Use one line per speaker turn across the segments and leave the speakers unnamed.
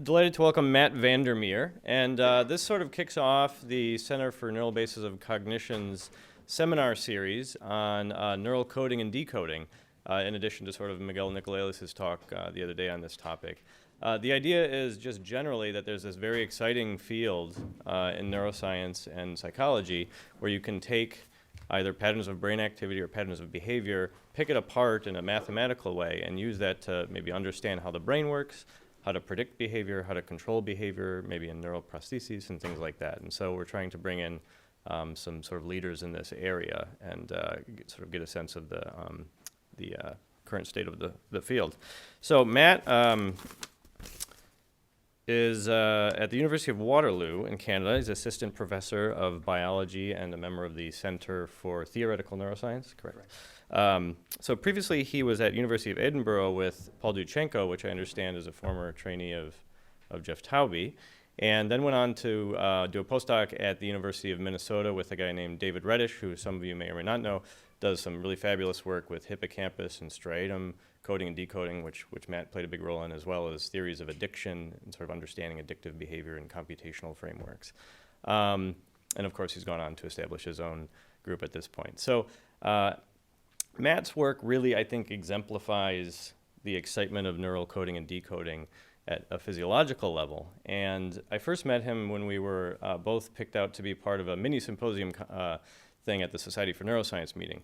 Delighted to welcome Matt Vandermeer, and this sort of kicks off the Center for Neural Bases of Cognition's seminar series on neural coding and decoding, in addition to sort of Miguel Nicolelis' talk the other day on this topic. The idea is just generally that there's this very exciting field in neuroscience and psychology where you can take either patterns of brain activity or patterns of behavior, pick it apart in a mathematical way, and use that to maybe understand how the brain works, how to predict behavior, how to control behavior, maybe in neural prostheses and things like that. And so we're trying to bring in some sort of leaders in this area and get a sense of the current state of the field. So Matt is at the University of Waterloo in Canada. He's assistant professor of biology and a member of the Center for Theoretical Neuroscience, correct? So previously he was at University of Edinburgh with Paul Duchenko, which I understand is a former trainee of Jeff Taube, and then went on to do a postdoc at the University of Minnesota with a guy named David Reddish, who some of you may or may not know, does some really fabulous work with hippocampus and striatum coding and decoding, which Matt played a big role in, as well as theories of addiction and sort of understanding addictive behavior in computational frameworks. And of course, he's gone on to establish his own group at this point. So Matt's work really, I think, exemplifies the excitement of neural coding and decoding at a physiological level. And I first met him when we were both picked out to be part of a mini symposium thing at the Society for Neuroscience meeting.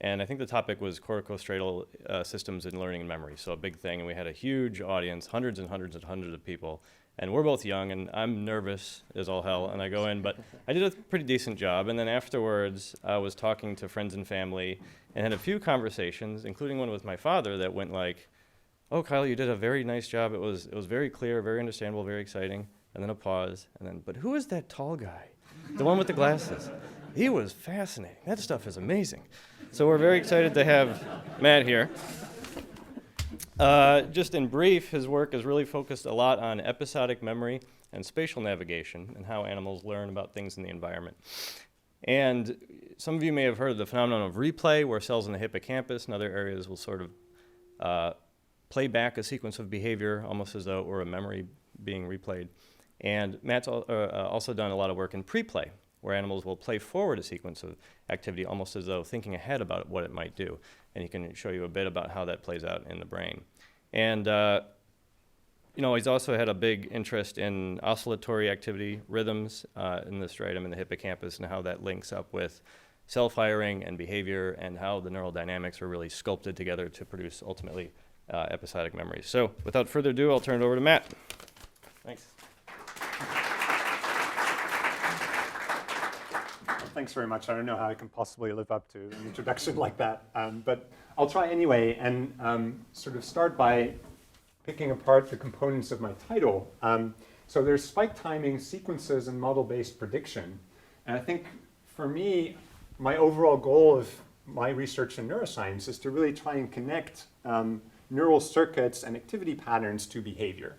And I think the topic was corticostriatal systems in learning and memory, so a big thing. And we had a huge audience, hundreds and hundreds and hundreds of people. And we're both young, and I'm nervous as all hell, and I go in, but I did a pretty decent job. And then afterwards, I was talking to friends and family and had a few conversations, including one with my father, that went like, "Oh, Kyle, you did a very nice job. It was very clear, very understandable, very exciting." And then a pause, and then, "But who is that tall guy? The one with the glasses? He was fascinating. That stuff is amazing." So we're very excited to have Matt here. Just in brief, his work is really focused a lot on episodic memory and spatial navigation and how animals learn about things in the environment. And some of you may have heard of the phenomenon of replay, where cells in the hippocampus and other areas will sort of play back a sequence of behavior almost as though it were a memory being replayed. And Matt's also done a lot of work in pre-play, where animals will play forward a sequence of activity almost as though thinking ahead about what it might do. And he can show you a bit about how that plays out in the brain. And he's also had a big interest in oscillatory activity, rhythms in the striatum and the hippocampus, and how that links up with cell firing and behavior, and how the neural dynamics are really sculpted together to produce ultimately episodic memories. So without further ado, I'll turn it over to Matt. Thanks.
Thanks very much. I don't know how I can possibly live up to an introduction like that, but I'll try anyway and sort of start by picking apart the components of my title. So there's spike timing, sequences, and model-based prediction. And I think for me, my overall goal of my research in neuroscience is to really try and connect neural circuits and activity patterns to behavior.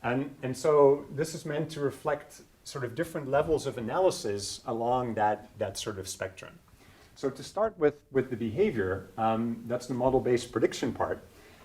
And so this is meant to reflect sort of different levels of analysis along that sort of spectrum. So to start with the behavior, that's the model-based prediction part.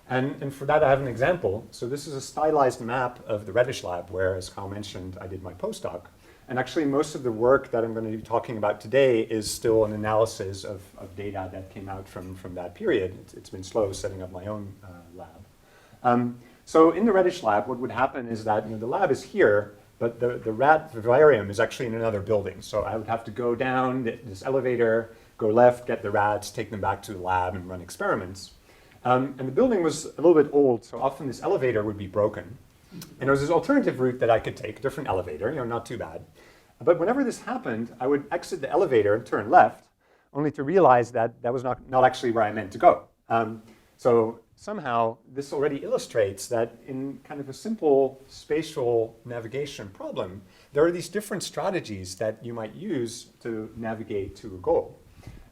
And for that, I have an example. So this is a stylized map of the Reddish lab, where, as Kyle mentioned, I did my postdoc. And actually, most of the work that I'm going to be talking about today is still an analysis of data that came out from that period. It's been slow setting up my own lab. So in the Reddish lab, what would happen is that the lab is here, but the rat vivarium is actually in another building. So I would have to go down this elevator, go left, get the rats, take them back to the lab, and run experiments. And the building was a little bit old, so often this elevator would be broken. And there was this alternative route that I could take, a different elevator, not too bad. But whenever this happened, I would exit the elevator and turn left, only to realize that that was not actually where I meant to go. So somehow, this already illustrates that in kind of a simple spatial navigation problem, there are these different strategies that you might use to navigate to a goal.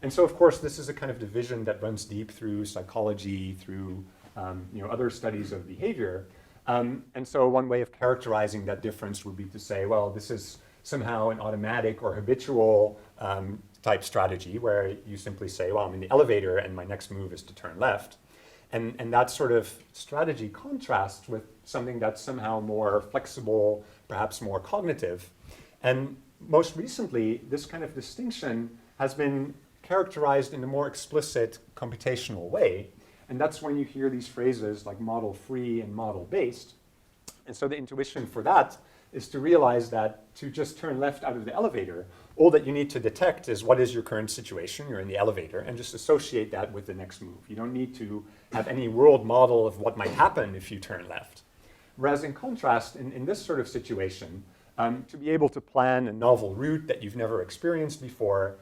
And so, of course, this is a kind of division that runs deep through psychology, through other studies of behavior. And so one way of characterizing that difference would be to say, well, this is somehow an automatic or habitual type strategy, where you simply say, well, I'm in the elevator and my next move is to turn left. And that sort of strategy contrasts with something that's somehow more flexible, perhaps more cognitive. And most recently, this kind of distinction has been characterized in a more explicit computational way. And that's when you hear these phrases like model-free and model-based. And so the intuition for that is to realize that to just turn left out of the elevator, all that you need to detect is what is your current situation, you're in the elevator, and just associate that with the next move. You don't need to have any world model of what might happen if you turn left. Whereas in contrast, in this sort of situation, to be able to plan a novel route that you've never experienced before,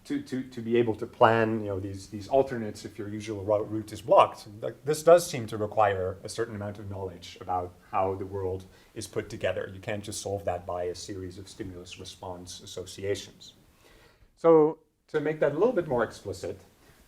to be able to plan these alternates if your usual route is blocked, this does seem to require a certain amount of knowledge about how the world is put together. You can't just solve that by a series of stimulus-response associations. So to make that a little bit more explicit,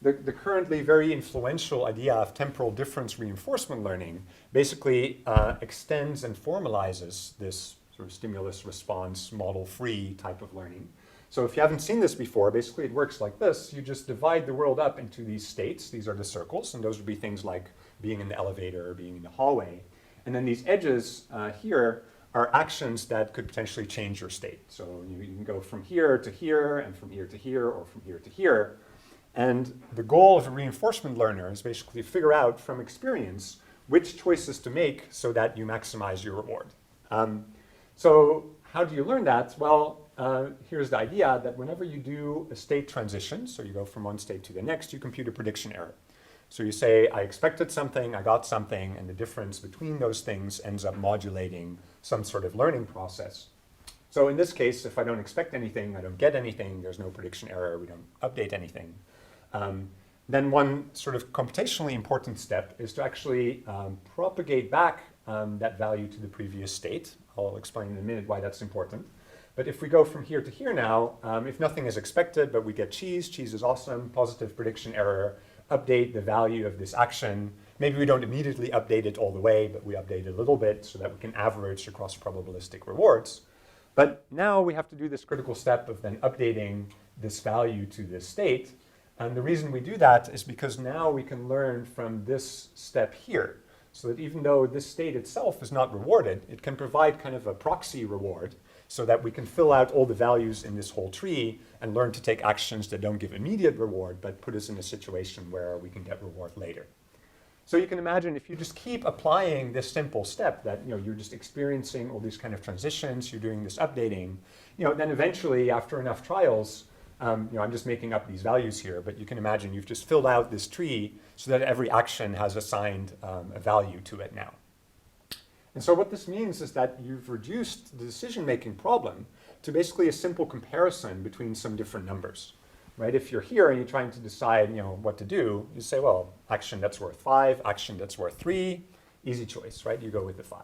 the currently very influential idea of temporal difference reinforcement learning basically extends and formalizes this sort of stimulus-response model-free type of learning. So if you haven't seen this before, basically it works like this. You just divide the world up into these states. These are the circles, and those would be things like being in the elevator or being in the hallway. And then these edges here are actions that could potentially change your state. So you can go from here to here, and from here to here, or from here to here. And the goal of a reinforcement learner is basically to figure out from experience which choices to make so that you maximize your reward. So how do you learn that? Well, here's the idea that whenever you do a state transition, so you go from one state to the next, you compute a prediction error. So you say, I expected something, I got something, and the difference between those things ends up modulating some sort of learning process. So in this case, if I don't expect anything, I don't get anything, there's no prediction error, we don't update anything. Then one sort of computationally important step is to actually propagate back that value to the previous state. I'll explain in a minute why that's important. But if we go from here to here now, if nothing is expected, but we get cheese is awesome, positive prediction error, update the value of this action. Maybe we don't immediately update it all the way, but we update it a little bit so that we can average across probabilistic rewards. But now we have to do this critical step of then updating this value to this state. And the reason we do that is because now we can learn from this step here. So that even though this state itself is not rewarded, it can provide kind of a proxy reward so that we can fill out all the values in this whole tree and learn to take actions that don't give immediate reward, but put us in a situation where we can get reward later. So you can imagine if you just keep applying this simple step that you're just experiencing all these kind of transitions, you're doing this updating, then eventually after enough trials, I'm just making up these values here, but you can imagine you've just filled out this tree so that every action has assigned a value to it now. And so what this means is that you've reduced the decision-making problem to basically a simple comparison between some different numbers, right? If you're here and you're trying to decide, what to do, you say, well, action that's worth 5, action that's worth 3, easy choice, right? You go with the 5.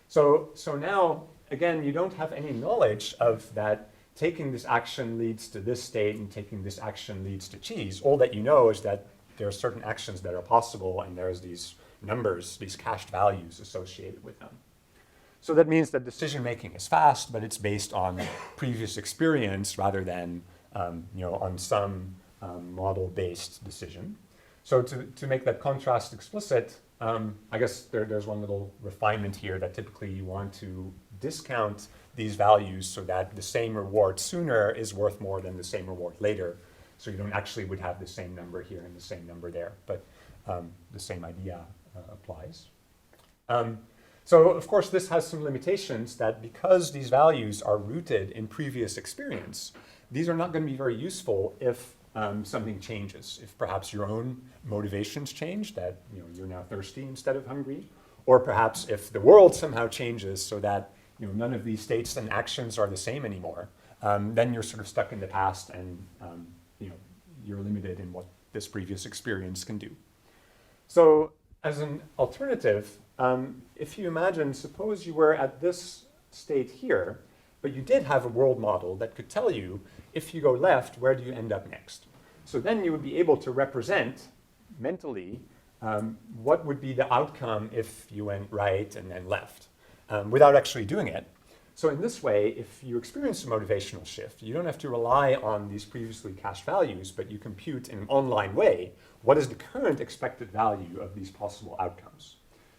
So now, again, you don't have any knowledge of that taking this action leads to this state and taking this action leads to cheese. All that you know is that there are certain actions that are possible and there's these numbers, these cached values associated with them. So that means that decision making is fast, but it's based on previous experience rather than on some model-based decision. So to make that contrast explicit, I guess there's one little refinement here that typically you want to discount these values so that the same reward sooner is worth more than the same reward later. So you don't actually would have the same number here and the same number there, but the same idea applies. So of course this has some limitations that because these values are rooted in previous experience, these are not going to be very useful if something changes. If perhaps your own motivations change, that you're now thirsty instead of hungry, or perhaps if the world somehow changes so that none of these states and actions are the same anymore, then you're sort of stuck in the past and you're limited in what this previous experience can do. So as an alternative, if you imagine, suppose you were at this state here, but you did have a world model that could tell you, if you go left, where do you end up next? So then you would be able to represent mentally what would be the outcome if you went right and then left, without actually doing it. So in this way, if you experience a motivational shift, you don't have to rely on these previously cached values, but you compute in an online way what is the current expected value of these possible outcomes.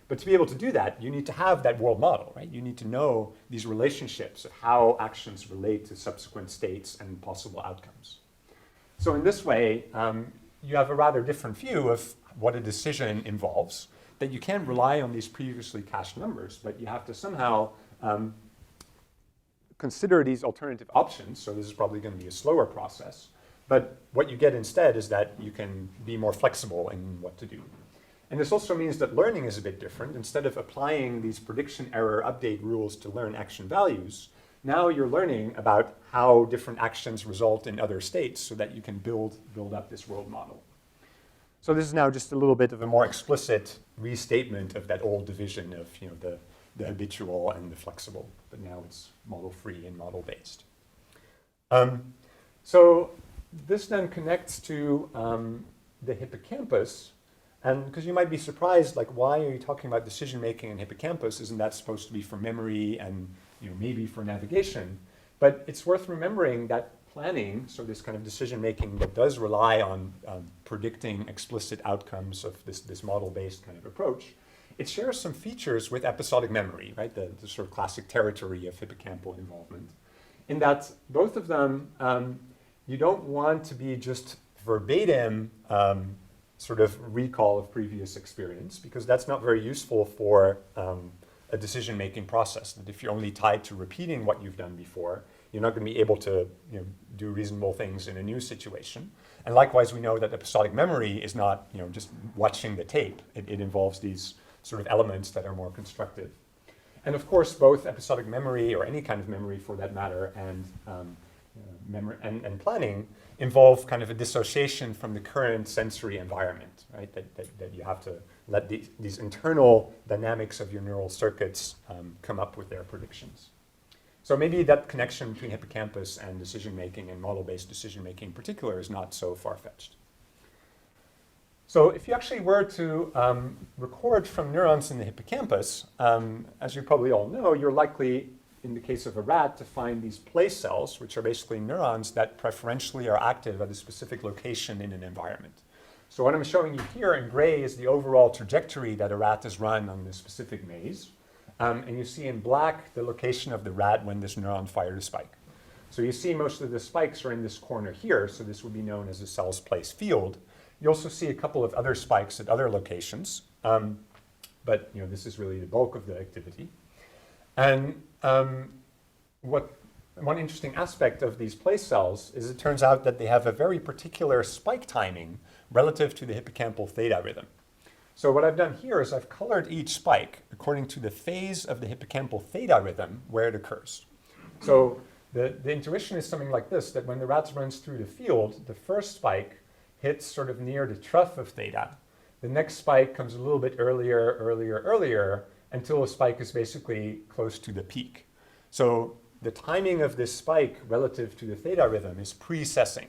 But to be able to do that, you need to have that world model, right? You need to know these relationships of how actions relate to subsequent states and possible outcomes. So in this way, you have a rather different view of what a decision involves, that you can't rely on these previously cached numbers, but you have to somehow consider these alternative options. So this is probably going to be a slower process. But what you get instead is that you can be more flexible in what to do. And this also means that learning is a bit different. Instead of applying these prediction error update rules to learn action values, now you're learning about how different actions result in other states so that you can build up this world model. So this is now just a little bit of a more explicit restatement of that old division of the habitual and the flexible, but now it's model-free and model-based. So this then connects to the hippocampus. And because you might be surprised, like, why are you talking about decision-making in hippocampus? Isn't that supposed to be for memory and maybe for navigation? But it's worth remembering that planning, so this kind of decision-making that does rely on predicting explicit outcomes of this model-based kind of approach, it shares some features with episodic memory, right? The sort of classic territory of hippocampal involvement. In that both of them, you don't want to be just verbatim sort of recall of previous experience, because that's not very useful for a decision-making process. That if you're only tied to repeating what you've done before, you're not going to be able to do reasonable things in a new situation. And likewise, we know that episodic memory is not just watching the tape. It involves these sort of elements that are more constructive. And of course, both episodic memory, or any kind of memory for that matter, and memory and planning involve kind of a dissociation from the current sensory environment, right? That you have to let these internal dynamics of your neural circuits come up with their predictions. So maybe that connection between hippocampus and decision-making and model-based decision-making in particular is not so far-fetched. So if you actually were to record from neurons in the hippocampus, as you probably all know, you're likely, in the case of a rat, to find these place cells, which are basically neurons that preferentially are active at a specific location in an environment. So what I'm showing you here in gray is the overall trajectory that a rat has run on this specific maze. And you see in black the location of the rat when this neuron fired a spike. So you see most of the spikes are in this corner here, so this would be known as a cell's place field. You also see a couple of other spikes at other locations, but this is really the bulk of the activity. And one interesting aspect of these place cells is it turns out that they have a very particular spike timing relative to the hippocampal theta rhythm. So what I've done here is I've colored each spike according to the phase of the hippocampal theta rhythm where it occurs. So the intuition is something like this, that when the rat runs through the field, the first spike hits sort of near the trough of theta. The next spike comes a little bit earlier, until a spike is basically close to the peak. So the timing of this spike relative to the theta rhythm is precessing.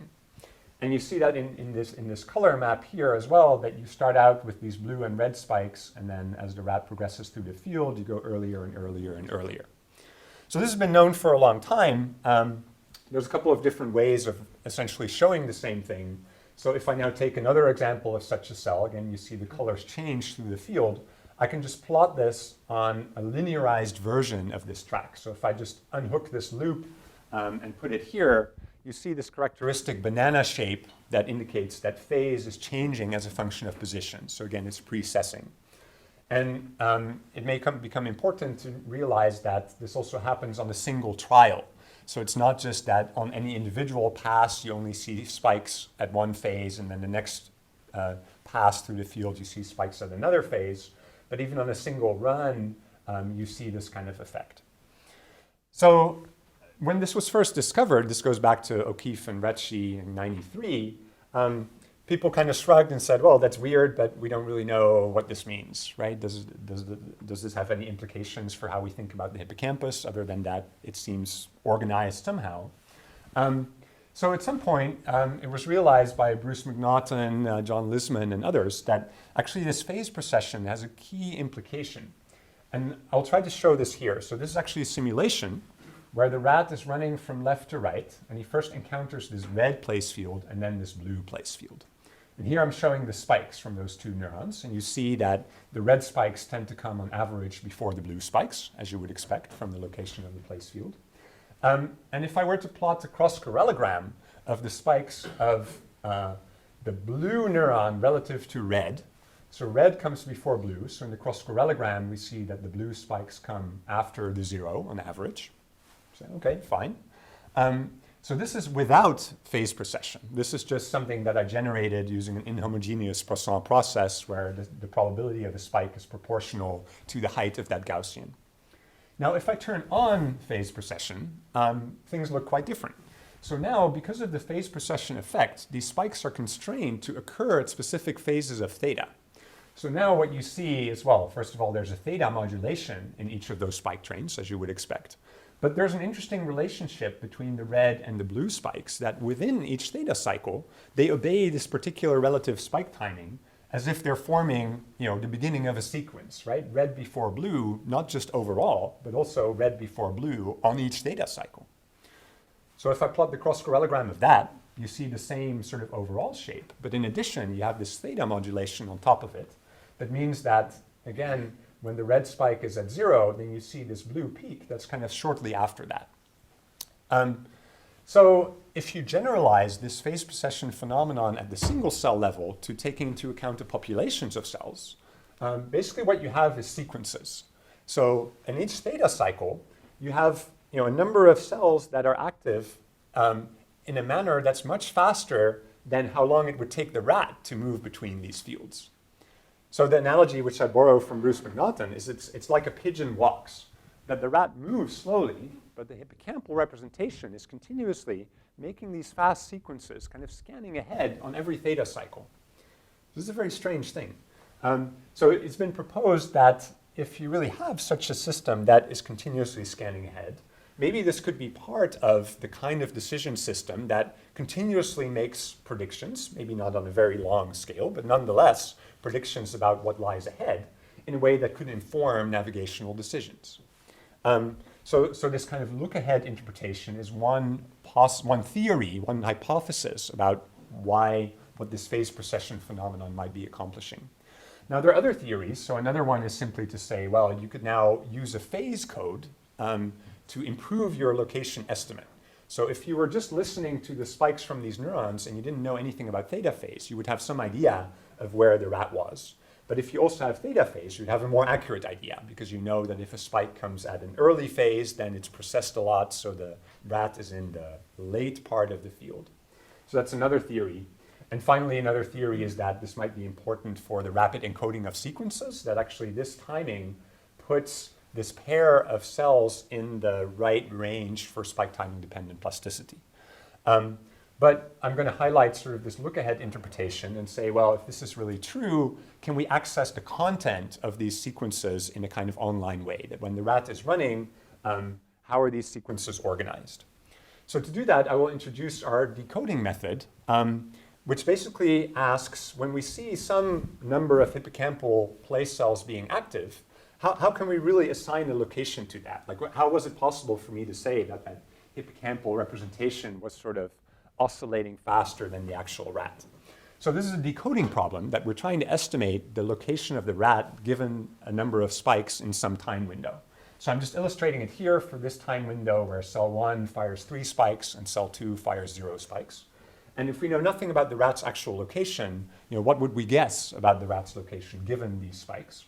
And you see that in this color map here as well, that you start out with these blue and red spikes, and then as the rat progresses through the field, you go earlier and earlier and earlier. So this has been known for a long time. There's a couple of different ways of essentially showing the same thing. So if I now take another example of such a cell, again, you see the colors change through the field, I can just plot this on a linearized version of this track. So if I just unhook this loop and put it here, you see this characteristic banana shape that indicates that phase is changing as a function of position. So again, it's precessing. And it may become important to realize that this also happens on a single trial. So it's not just that on any individual pass, you only see spikes at one phase, and then the next pass through the field, you see spikes at another phase. But even on a single run, you see this kind of effect. So when this was first discovered, this goes back to O'Keefe and Retschy in '93, people kind of shrugged and said, well, that's weird, but we don't really know what this means, right? Does this have any implications for how we think about the hippocampus, other than that it seems organized somehow? So at some point, it was realized by Bruce McNaughton, John Lisman, and others that actually this phase procession has a key implication. And I'll try to show this here. So this is actually a simulation where the rat is running from left to right, and he first encounters this red place field and then this blue place field. And here I'm showing the spikes from those two neurons, and you see that the red spikes tend to come on average before the blue spikes, as you would expect from the location of the place field. And if I were to plot the cross-correlogram of the spikes of the blue neuron relative to red, so red comes before blue, so in the cross-correlogram we see that the blue spikes come after the 0 on average. So, okay, fine. So this is without phase procession. This is just something that I generated using an inhomogeneous Poisson process where the probability of a spike is proportional to the height of that Gaussian. Now, if I turn on phase procession, things look quite different. So now, because of the phase procession effect, these spikes are constrained to occur at specific phases of theta. So now what you see is, well, first of all, there's a theta modulation in each of those spike trains, as you would expect. But there's an interesting relationship between the red and the blue spikes that within each theta cycle, they obey this particular relative spike timing as if they're forming, the beginning of a sequence, right? Red before blue, not just overall, but also red before blue on each theta cycle. So if I plot the cross-correlogram of that, you see the same sort of overall shape. But in addition, you have this theta modulation on top of it. That means that, again, when the red spike is at 0, then you see this blue peak that's kind of shortly after that. So if you generalize this phase procession phenomenon at the single cell level to taking into account the populations of cells, basically what you have is sequences. So in each theta cycle, you have a number of cells that are active in a manner that's much faster than how long it would take the rat to move between these fields. So the analogy which I borrow from Bruce McNaughton is it's like a pigeon walks, that the rat moves slowly, but the hippocampal representation is continuously making these fast sequences, kind of scanning ahead on every theta cycle. This is a very strange thing. So it's been proposed that if you really have such a system that is continuously scanning ahead, maybe this could be part of the kind of decision system that continuously makes predictions, maybe not on a very long scale, but nonetheless predictions about what lies ahead in a way that could inform navigational decisions. So this kind of look-ahead interpretation is one theory, one hypothesis about what this phase procession phenomenon might be accomplishing. Now, there are other theories. So another one is simply to say, well, you could now use a phase code to improve your location estimate. So if you were just listening to the spikes from these neurons and you didn't know anything about theta phase, you would have some idea of where the rat was. But if you also have theta phase, you'd have a more accurate idea because you know that if a spike comes at an early phase, then it's processed a lot, so the rat is in the late part of the field. So that's another theory. And finally, another theory is that this might be important for the rapid encoding of sequences, that actually this timing puts this pair of cells in the right range for spike timing dependent plasticity. But I'm going to highlight sort of this look-ahead interpretation and say, well, if this is really true, can we access the content of these sequences in a kind of online way? That when the rat is running, how are these sequences organized? So to do that, I will introduce our decoding method, which basically asks, when we see some number of hippocampal place cells being active, how can we really assign a location to that? Like, how was it possible for me to say that that hippocampal representation was sort of oscillating faster than the actual rat? So this is a decoding problem that we're trying to estimate the location of the rat given a number of spikes in some time window. So I'm just illustrating it here for this time window where cell 1 fires 3 spikes and cell 2 fires 0 spikes. And if we know nothing about the rat's actual location, what would we guess about the rat's location given these spikes?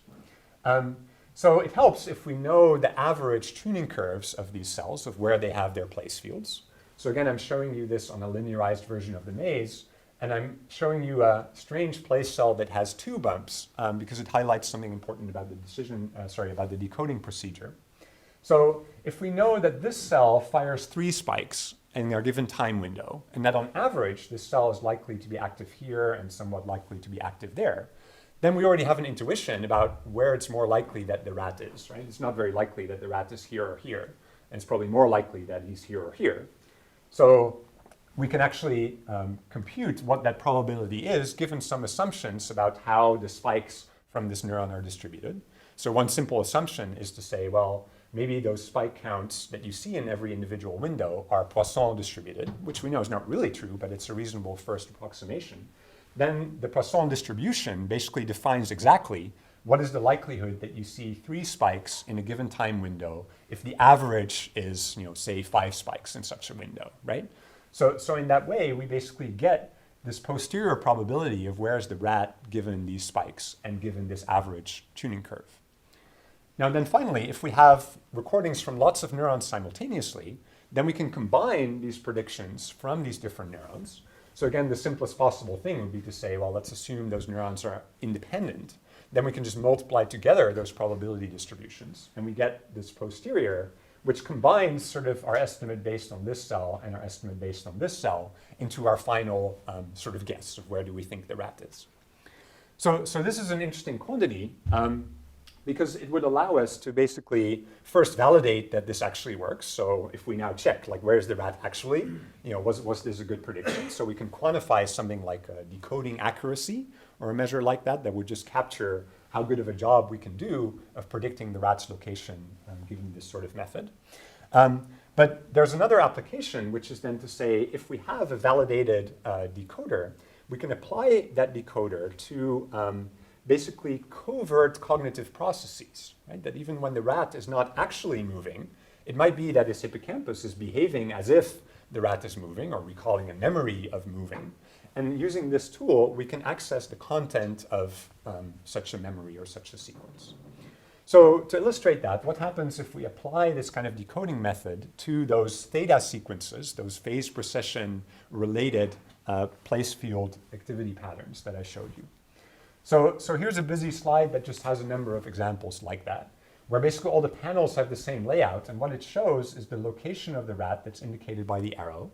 So it helps if we know the average tuning curves of these cells, of where they have their place fields. So again, I'm showing you this on a linearized version of the maze, and I'm showing you a strange place cell that has 2 bumps because it highlights something important about the about the decoding procedure. So if we know that this cell fires 3 spikes in their given time window, and that on average this cell is likely to be active here and somewhat likely to be active there, then we already have an intuition about where it's more likely that the rat is, right? It's not very likely that the rat is here or here, and it's probably more likely that he's here or here. So we can actually compute what that probability is given some assumptions about how the spikes from this neuron are distributed. So one simple assumption is to say, well, maybe those spike counts that you see in every individual window are Poisson distributed, which we know is not really true, but it's a reasonable first approximation. Then the Poisson distribution basically defines exactly what is the likelihood that you see 3 spikes in a given time window if the average is, say 5 spikes in such a window, right? So in that way, we basically get this posterior probability of where is the rat given these spikes and given this average tuning curve. Now then finally, if we have recordings from lots of neurons simultaneously, then we can combine these predictions from these different neurons. So again, the simplest possible thing would be to say, well, let's assume those neurons are independent. Then we can just multiply together those probability distributions, and we get this posterior, which combines sort of our estimate based on this cell and our estimate based on this cell into our final sort of guess of where do we think the rat is. So this is an interesting quantity because it would allow us to basically first validate that this actually works. So if we now check, like, where is the rat actually? Was this a good prediction? So we can quantify something like a decoding accuracy or a measure like that would just capture how good of a job we can do of predicting the rat's location given this sort of method. But there's another application, which is then to say, if we have a validated decoder, we can apply that decoder to basically covert cognitive processes, right? That even when the rat is not actually moving, it might be that his hippocampus is behaving as if the rat is moving or recalling a memory of moving. And using this tool, we can access the content of such a memory or such a sequence. So to illustrate that, what happens if we apply this kind of decoding method to those theta sequences, those phase procession related place field activity patterns that I showed you? So here's a busy slide that just has a number of examples like that, where basically all the panels have the same layout, and what it shows is the location of the rat that's indicated by the arrow,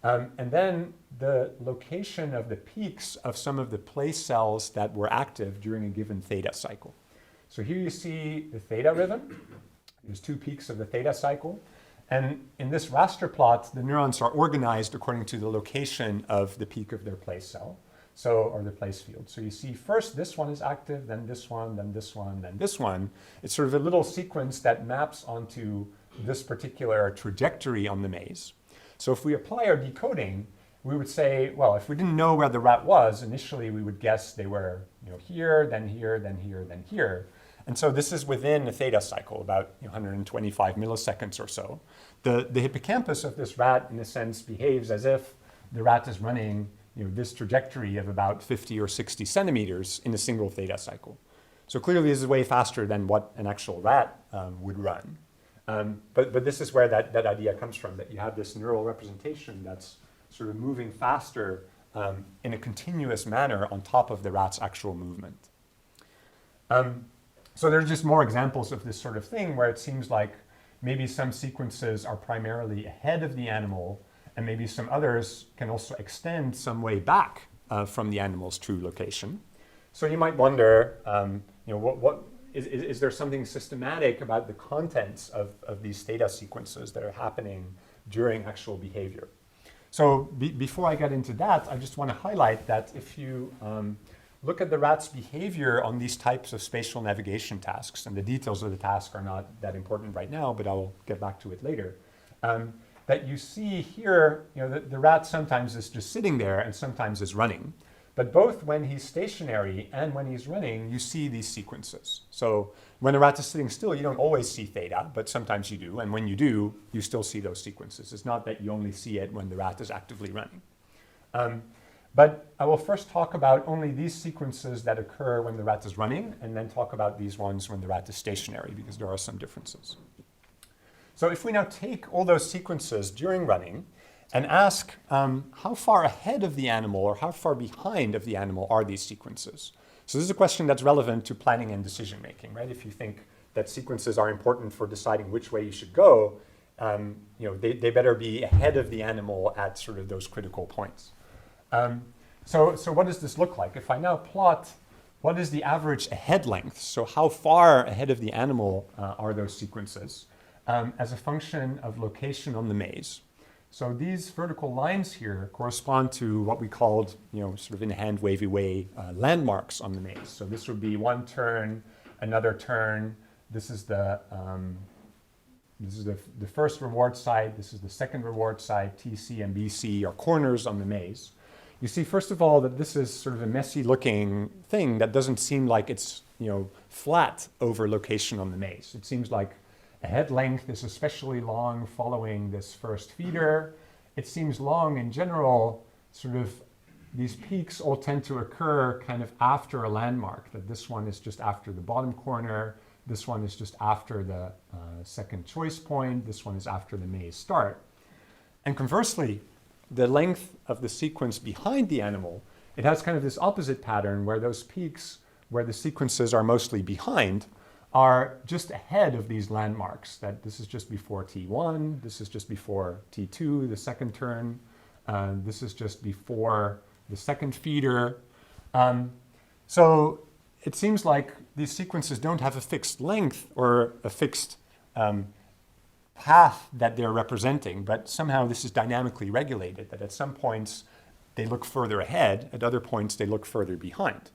and then the location of the peaks of some of the place cells that were active during a given theta cycle. So here you see the theta rhythm. There's 2 peaks of the theta cycle. And in this raster plot, the neurons are organized according to the location of the peak of their place cell. Or the place field. So you see first this one is active, then this one, then this one, then this one. It's sort of a little sequence that maps onto this particular trajectory on the maze. So if we apply our decoding, we would say, well, if we didn't know where the rat was, initially we would guess they were here, then here, then here, then here. And so this is within a theta cycle, about 125 milliseconds or so. The hippocampus of this rat, in a sense, behaves as if the rat is running this trajectory of about 50 or 60 centimeters in a single theta cycle. So clearly this is way faster than what an actual rat would run. But this is where that idea comes from, that you have this neural representation that's sort of moving faster in a continuous manner on top of the rat's actual movement. So there's just more examples of this sort of thing where it seems like maybe some sequences are primarily ahead of the animal, and maybe some others can also extend some way back from the animal's true location. So you might wonder, is there something systematic about the contents of these theta sequences that are happening during actual behavior? So before I get into that, I just want to highlight that if you look at the rat's behavior on these types of spatial navigation tasks, and the details of the task are not that important right now, but I'll get back to it later, that you see here, the rat sometimes is just sitting there and sometimes is running. But both when he's stationary and when he's running, you see these sequences. So when a rat is sitting still, you don't always see theta, but sometimes you do. And when you do, you still see those sequences. It's not that you only see it when the rat is actively running. But I will first talk about only these sequences that occur when the rat is running, and then talk about these ones when the rat is stationary, because there are some differences. So if we now take all those sequences during running and ask how far ahead of the animal or how far behind of the animal are these sequences? So this is a question that's relevant to planning and decision making, right? If you think that sequences are important for deciding which way you should go, they better be ahead of the animal at sort of those critical points. So what does this look like? If I now plot what is the average ahead length, so how far ahead of the animal are those sequences, as a function of location on the maze. So these vertical lines here correspond to what we called, sort of in a hand wavy way, landmarks on the maze. So this would be one turn another turn. This is the first reward site. This is the second reward site. TC and BC are corners on the maze. You see, first of all, that this is sort of a messy looking thing that doesn't seem like it's, flat over location on the maze. It seems like a head length is especially long following this first feeder. It seems long in general, sort of these peaks all tend to occur kind of after a landmark, that this one is just after the bottom corner, this one is just after the second choice point, this one is after the maze start. And conversely, the length of the sequence behind the animal, it has kind of this opposite pattern where those peaks, where the sequences are mostly behind, are just ahead of these landmarks, that this is just before T1, this is just before T2, the second turn, this is just before the second feeder. So it seems like these sequences don't have a fixed length or a fixed path that they're representing, but somehow this is dynamically regulated, that at some points they look further ahead, at other points they look further behind.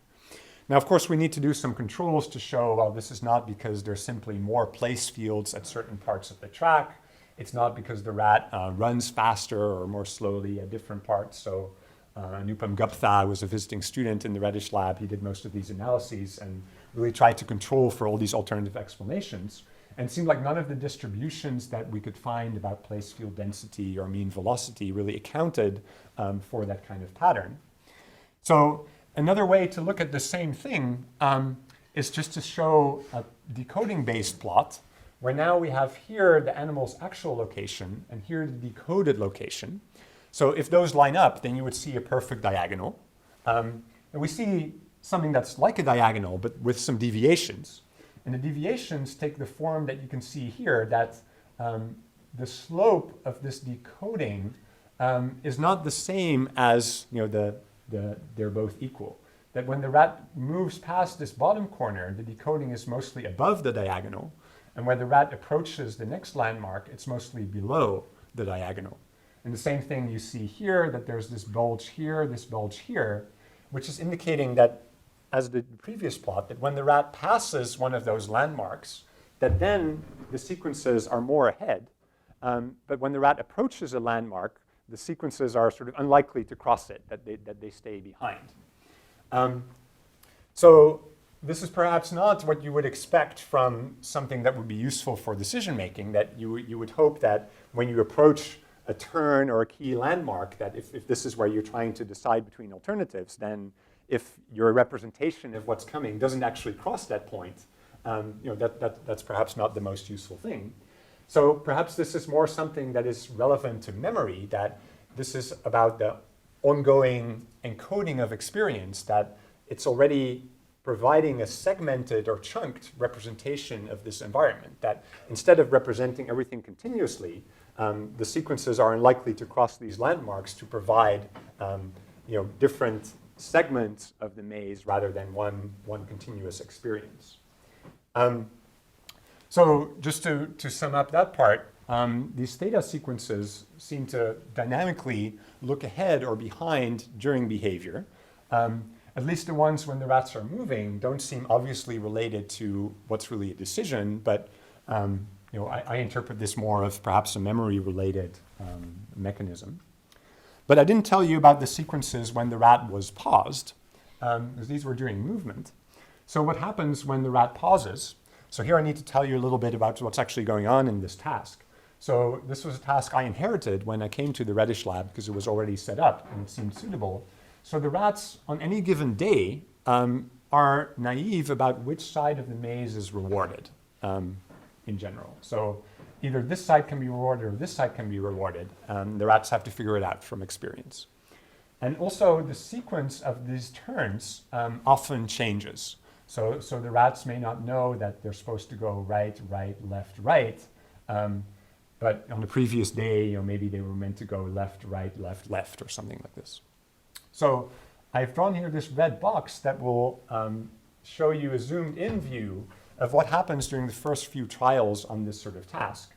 Now, of course, we need to do some controls to show, well, this is not because there's simply more place fields at certain parts of the track. It's not because the rat runs faster or more slowly at different parts. So Anupam Gupta was a visiting student in the Reddish lab. He did most of these analyses and really tried to control for all these alternative explanations. And it seemed like none of the distributions that we could find about place field density or mean velocity really accounted for that kind of pattern. So another way to look at the same thing is just to show a decoding-based plot, where now we have here the animal's actual location and here the decoded location. So if those line up, then you would see a perfect diagonal. And we see something that's like a diagonal, but with some deviations. And the deviations take the form that you can see here, that the slope of this decoding is not the same as they're both equal. That when the rat moves past this bottom corner, the decoding is mostly above the diagonal. And when the rat approaches the next landmark, it's mostly below the diagonal. And the same thing you see here, that there's this bulge here, which is indicating that, as the previous plot, that when the rat passes one of those landmarks, that then the sequences are more ahead. But when the rat approaches a landmark, the sequences are sort of unlikely to cross it, that they stay behind. So this is perhaps not what you would expect from something that would be useful for decision making, that you would hope that when you approach a turn or a key landmark, that if this is where you're trying to decide between alternatives, then if your representation of what's coming doesn't actually cross that point, that's perhaps not the most useful thing. So perhaps this is more something that is relevant to memory, that this is about the ongoing encoding of experience, that it's already providing a segmented or chunked representation of this environment, that instead of representing everything continuously, the sequences are unlikely to cross these landmarks to provide different segments of the maze rather than one continuous experience. So just to sum up that part, these theta sequences seem to dynamically look ahead or behind during behavior. At least the ones when the rats are moving don't seem obviously related to what's really a decision, but I interpret this more of perhaps a memory-related mechanism. But I didn't tell you about the sequences when the rat was paused, because these were during movement. So what happens when the rat pauses? So here I need to tell you a little bit about what's actually going on in this task. So this was a task I inherited when I came to the Reddish lab because it was already set up and it seemed suitable. So the rats on any given day are naive about which side of the maze is rewarded in general. So either this side can be rewarded or this side can be rewarded. The rats have to figure it out from experience. And also the sequence of these turns often changes. So the rats may not know that they're supposed to go right, right, left, right. But on the previous day, maybe they were meant to go left, right, left, left, or something like this. So I've drawn here this red box that will show you a zoomed in view of what happens during the first few trials on this sort of task.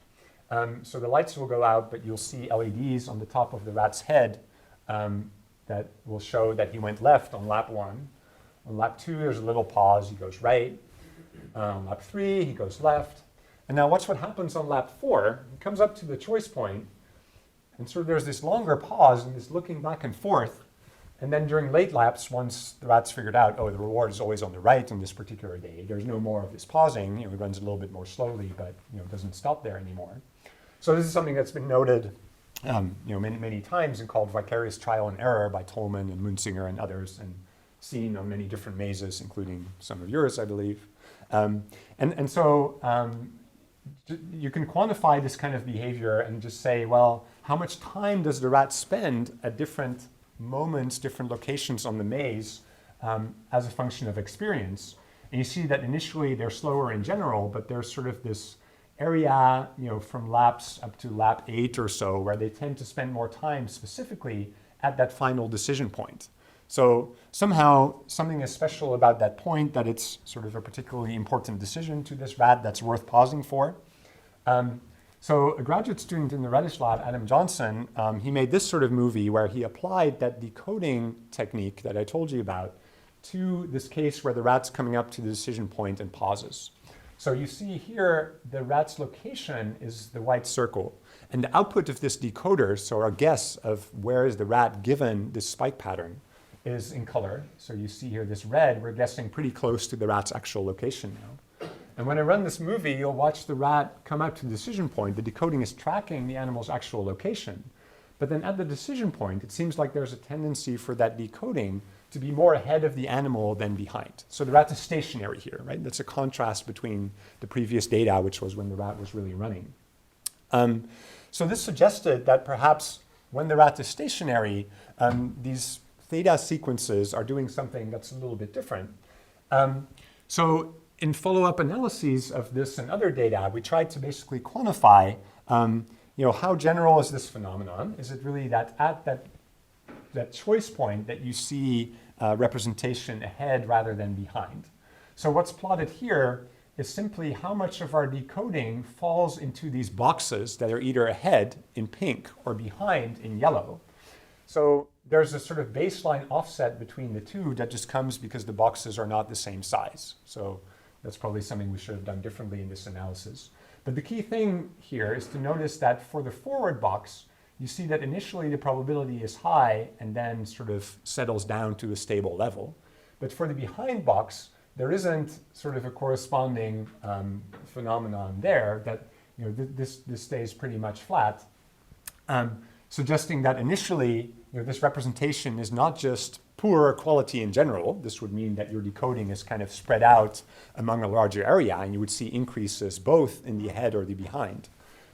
So the lights will go out, but you'll see LEDs on the top of the rat's head that will show that he went left on lap 1. On lap 2, there's a little pause, he goes right. Lap 3, he goes left. And now watch what happens on lap 4. He comes up to the choice point, and sort of there's this longer pause and this looking back and forth. And then during late laps, once the rat's figured out, oh, the reward is always on the right on this particular day, there's no more of this pausing. He runs a little bit more slowly, but doesn't stop there anymore. So this is something that's been noted many times and called vicarious trial and error by Tolman and Munzinger and others, and seen on many different mazes, including some of yours, I believe. So you can quantify this kind of behavior and just say, well, how much time does the rat spend at different moments, different locations on the maze as a function of experience? And you see that initially they're slower in general, but there's sort of this area, from laps up to lap 8 or so, where they tend to spend more time specifically at that final decision point. So somehow something is special about that point, that it's sort of a particularly important decision to this rat that's worth pausing for. So a graduate student in the Reddish lab, Adam Johnson, he made this sort of movie where he applied that decoding technique that I told you about to this case where the rat's coming up to the decision point and pauses. So you see here, the rat's location is the white circle. And the output of this decoder, so our guess of where is the rat given this spike pattern, is in color. So you see here this red, we're guessing pretty close to the rat's actual location now. And when I run this movie, you'll watch the rat come up to the decision point. The decoding is tracking the animal's actual location. But then at the decision point, it seems like there's a tendency for that decoding to be more ahead of the animal than behind. So the rat is stationary here, right? That's a contrast between the previous data, which was when the rat was really running. So this suggested that perhaps when the rat is stationary, these theta sequences are doing something that's a little bit different. So in follow-up analyses of this and other data, we tried to basically quantify, how general is this phenomenon? Is it really that at that choice point that you see representation ahead rather than behind? So what's plotted here is simply how much of our decoding falls into these boxes that are either ahead in pink or behind in yellow. So there's a sort of baseline offset between the two that just comes because the boxes are not the same size. So that's probably something we should have done differently in this analysis. But the key thing here is to notice that for the forward box, you see that initially the probability is high and then sort of settles down to a stable level. But for the behind box, there isn't sort of a corresponding phenomenon there that this stays pretty much flat, suggesting that initially this representation is not just poor quality in general. This would mean that your decoding is kind of spread out among a larger area, and you would see increases both in the ahead or the behind.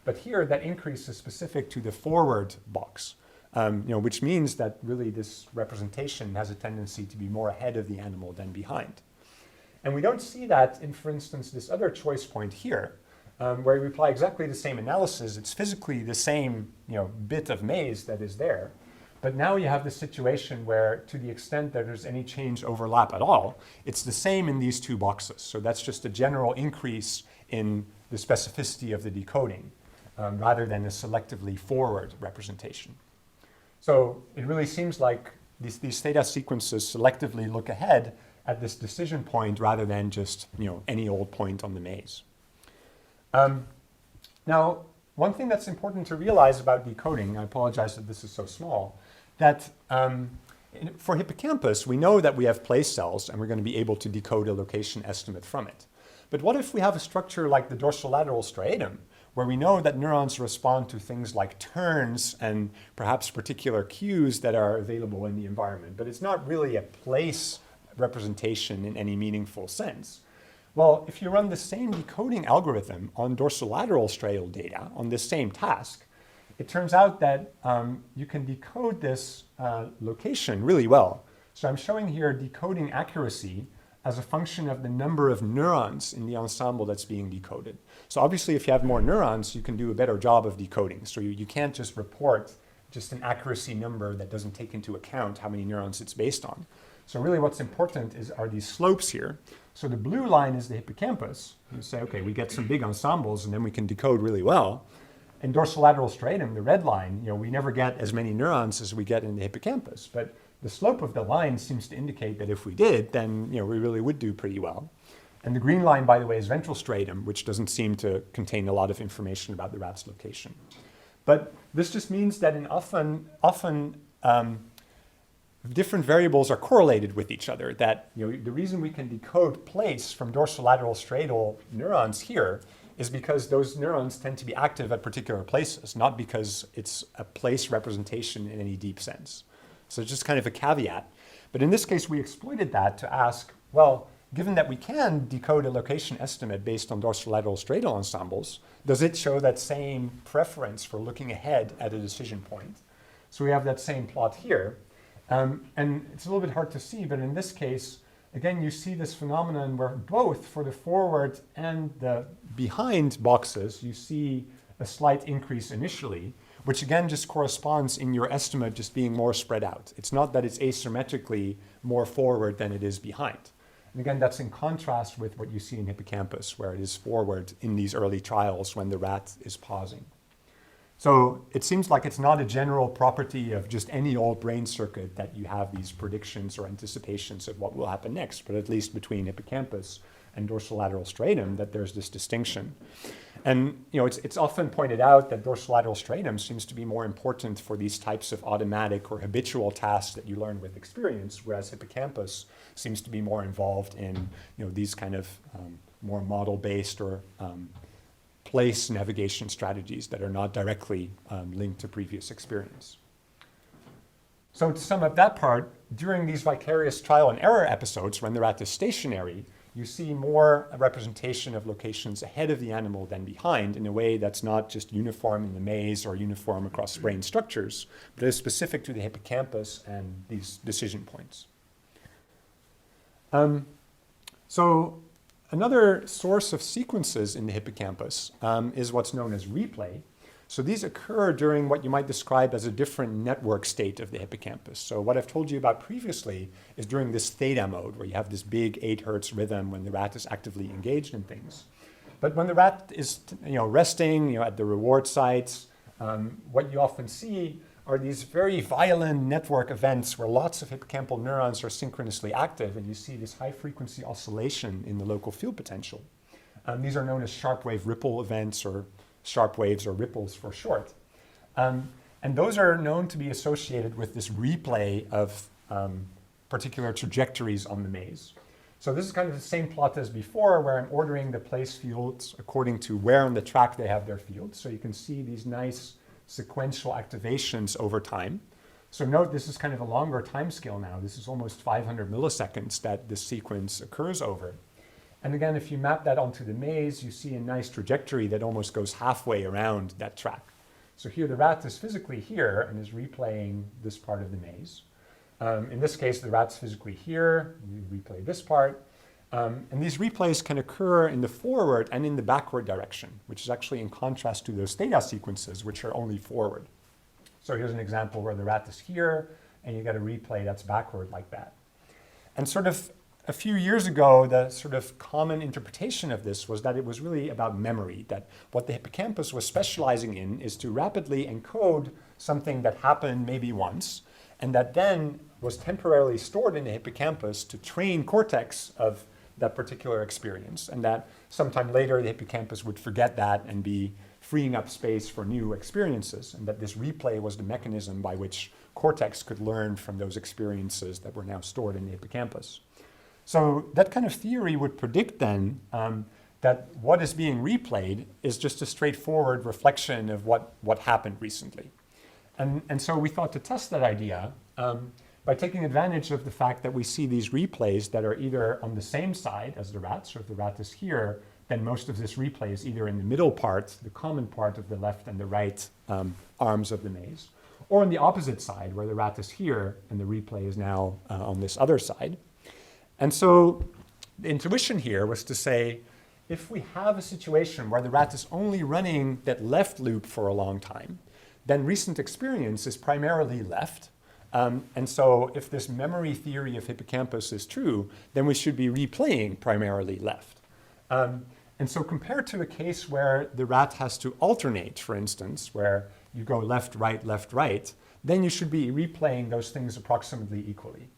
But here, that increase is specific to the forward box, which means that really this representation has a tendency to be more ahead of the animal than behind. And we don't see that in, for instance, this other choice point here, where we apply exactly the same analysis. It's physically the same bit of maze that is there. But now you have the situation where, to the extent that there's any change overlap at all, it's the same in these two boxes. So that's just a general increase in the specificity of the decoding, rather than a selectively forward representation. So it really seems like these theta sequences selectively look ahead at this decision point rather than just any old point on the maze. Now, one thing that's important to realize about decoding, I apologize that this is so small, that for hippocampus, we know that we have place cells and we're going to be able to decode a location estimate from it. But what if we have a structure like the dorsolateral striatum, where we know that neurons respond to things like turns and perhaps particular cues that are available in the environment, but it's not really a place representation in any meaningful sense? Well, if you run the same decoding algorithm on dorsolateral striatal data on this same task, it turns out that you can decode this location really well. So I'm showing here decoding accuracy as a function of the number of neurons in the ensemble that's being decoded. So obviously, if you have more neurons, you can do a better job of decoding. So you can't just report just an accuracy number that doesn't take into account how many neurons it's based on. So really what's important are these slopes here. So the blue line is the hippocampus. You say, okay, we get some big ensembles and then we can decode really well. In dorsolateral striatum, the red line, we never get as many neurons as we get in the hippocampus. But the slope of the line seems to indicate that if we did, then we really would do pretty well. And the green line, by the way, is ventral stratum, which doesn't seem to contain a lot of information about the rat's location. But this just means that in often different variables are correlated with each other. That the reason we can decode place from dorsolateral stratal neurons here is because those neurons tend to be active at particular places, not because it's a place representation in any deep sense. So it's just kind of a caveat. But in this case, we exploited that to ask, well, given that we can decode a location estimate based on dorsolateral stratal ensembles, does it show that same preference for looking ahead at a decision point? So we have that same plot here. And it's a little bit hard to see, but in this case, again, you see this phenomenon where both for the forward and the behind boxes, you see a slight increase initially, which again just corresponds in your estimate just being more spread out. It's not that it's asymmetrically more forward than it is behind. And again, that's in contrast with what you see in hippocampus, where it is forward in these early trials when the rat is pausing. So it seems like it's not a general property of just any old brain circuit that you have these predictions or anticipations of what will happen next, but at least between hippocampus and dorsolateral stratum that there's this distinction. And it's often pointed out that dorsolateral stratum seems to be more important for these types of automatic or habitual tasks that you learn with experience, whereas hippocampus seems to be more involved in these kind of more model-based or place navigation strategies that are not directly linked to previous experience. So to sum up that part, during these vicarious trial and error episodes, when the rat is stationary, you see more a representation of locations ahead of the animal than behind in a way that's not just uniform in the maze or uniform across brain structures, but is specific to the hippocampus and these decision points. So another source of sequences in the hippocampus is what's known as replay. So these occur during what you might describe as a different network state of the hippocampus. So what I've told you about previously is during this theta mode, where you have this big 8 hertz rhythm when the rat is actively engaged in things. But when the rat is resting at the reward sites, what you often see are these very violent network events where lots of hippocampal neurons are synchronously active, and you see this high-frequency oscillation in the local field potential. These are known as sharp wave ripple events, or sharp waves or ripples for short. And those are known to be associated with this replay of particular trajectories on the maze. So this is kind of the same plot as before, where I'm ordering the place fields according to where on the track they have their fields. So you can see these nice sequential activations over time. So note this is kind of a longer time scale now. This is almost 500 milliseconds that this sequence occurs over. And again, if you map that onto the maze, you see a nice trajectory that almost goes halfway around that track. So here the rat is physically here and is replaying this part of the maze. In this case, the rat's physically here. You replay this part. And these replays can occur in the forward and in the backward direction, which is actually in contrast to those theta sequences, which are only forward. So here's an example where the rat is here, and you get a replay that's backward like that. And sort of a few years ago, the sort of common interpretation of this was that it was really about memory, that what the hippocampus was specializing in is to rapidly encode something that happened maybe once, and that then was temporarily stored in the hippocampus to train cortex of that particular experience, and that sometime later the hippocampus would forget that and be freeing up space for new experiences, and that this replay was the mechanism by which cortex could learn from those experiences that were now stored in the hippocampus. So that kind of theory would predict then that what is being replayed is just a straightforward reflection of what happened recently. And so we thought to test that idea by taking advantage of the fact that we see these replays that are either on the same side as the rat. So if the rat is here, then most of this replay is either in the middle part, the common part of the left and the right arms of the maze, or on the opposite side where the rat is here and the replay is now on this other side. And so the intuition here was to say, if we have a situation where the rat is only running that left loop for a long time, then recent experience is primarily left. And so if this memory theory of hippocampus is true, then we should be replaying primarily left. And so compared to a case where the rat has to alternate, for instance, where you go left, right, then you should be replaying those things approximately equally.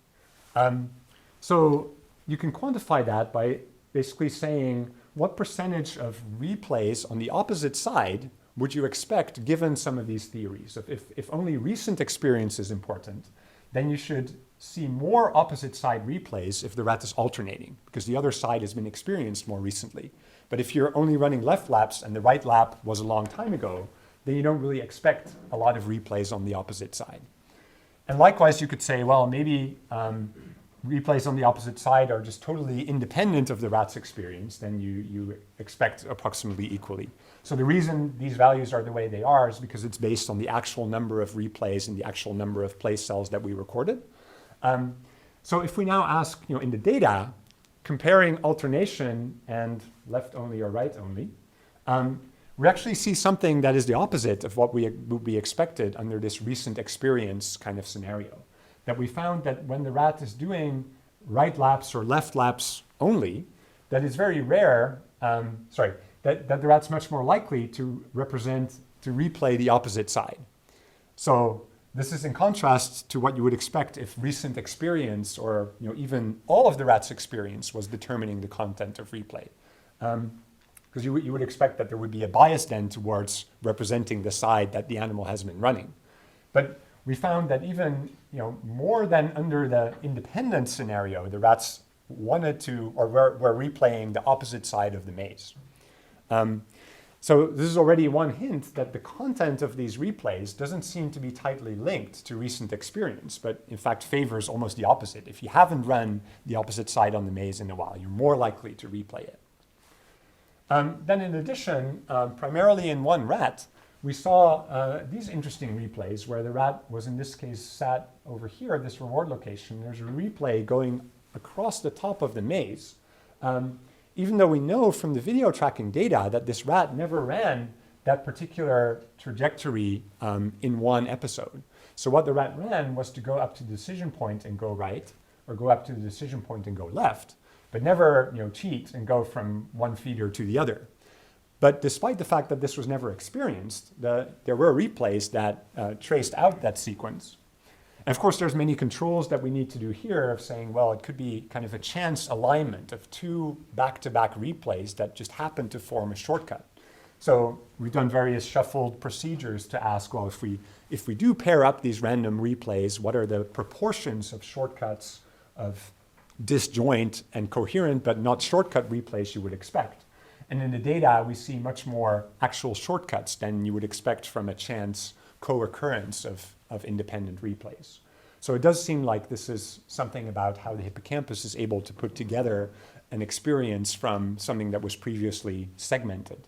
So you can quantify that by basically saying what percentage of replays on the opposite side would you expect given some of these theories. If only recent experience is important, then you should see more opposite side replays if the rat is alternating, because the other side has been experienced more recently. But if you're only running left laps and the right lap was a long time ago, then you don't really expect a lot of replays on the opposite side. And likewise, you could say, well, maybe replays on the opposite side are just totally independent of the rat's experience, then you expect approximately equally. So the reason these values are the way they are is because it's based on the actual number of replays and the actual number of place cells that we recorded. So if we now ask, in the data, comparing alternation and left only or right only, we actually see something that is the opposite of what would be expected under this recent experience kind of scenario. That we found that when the rat is doing right laps or left laps only, that it's very rare, that the rat's much more likely to replay the opposite side. So this is in contrast to what you would expect if recent experience or even all of the rat's experience was determining the content of replay. Because you would expect that there would be a bias then towards representing the side that the animal has been running. But we found that even more than under the independent scenario, the rats wanted to, or were replaying the opposite side of the maze. So this is already one hint that the content of these replays doesn't seem to be tightly linked to recent experience, but in fact favors almost the opposite. If you haven't run the opposite side on the maze in a while, you're more likely to replay it. Then in addition, primarily in one rat, we saw these interesting replays where the rat was in this case sat over here at this reward location. There's a replay going across the top of the maze. Even though we know from the video tracking data that this rat never ran that particular trajectory in one episode. So what the rat ran was to go up to the decision point and go right, or go up to the decision point and go left, but never cheat and go from one feeder to the other. But despite the fact that this was never experienced, there were replays that traced out that sequence. And of course, there's many controls that we need to do here of saying, well, it could be kind of a chance alignment of two back-to-back replays that just happen to form a shortcut. So we've done various shuffled procedures to ask, well, if we do pair up these random replays, what are the proportions of shortcuts of disjoint and coherent but not shortcut replays you would expect? And in the data, we see much more actual shortcuts than you would expect from a chance co-occurrence of independent replays. So it does seem like this is something about how the hippocampus is able to put together an experience from something that was previously segmented.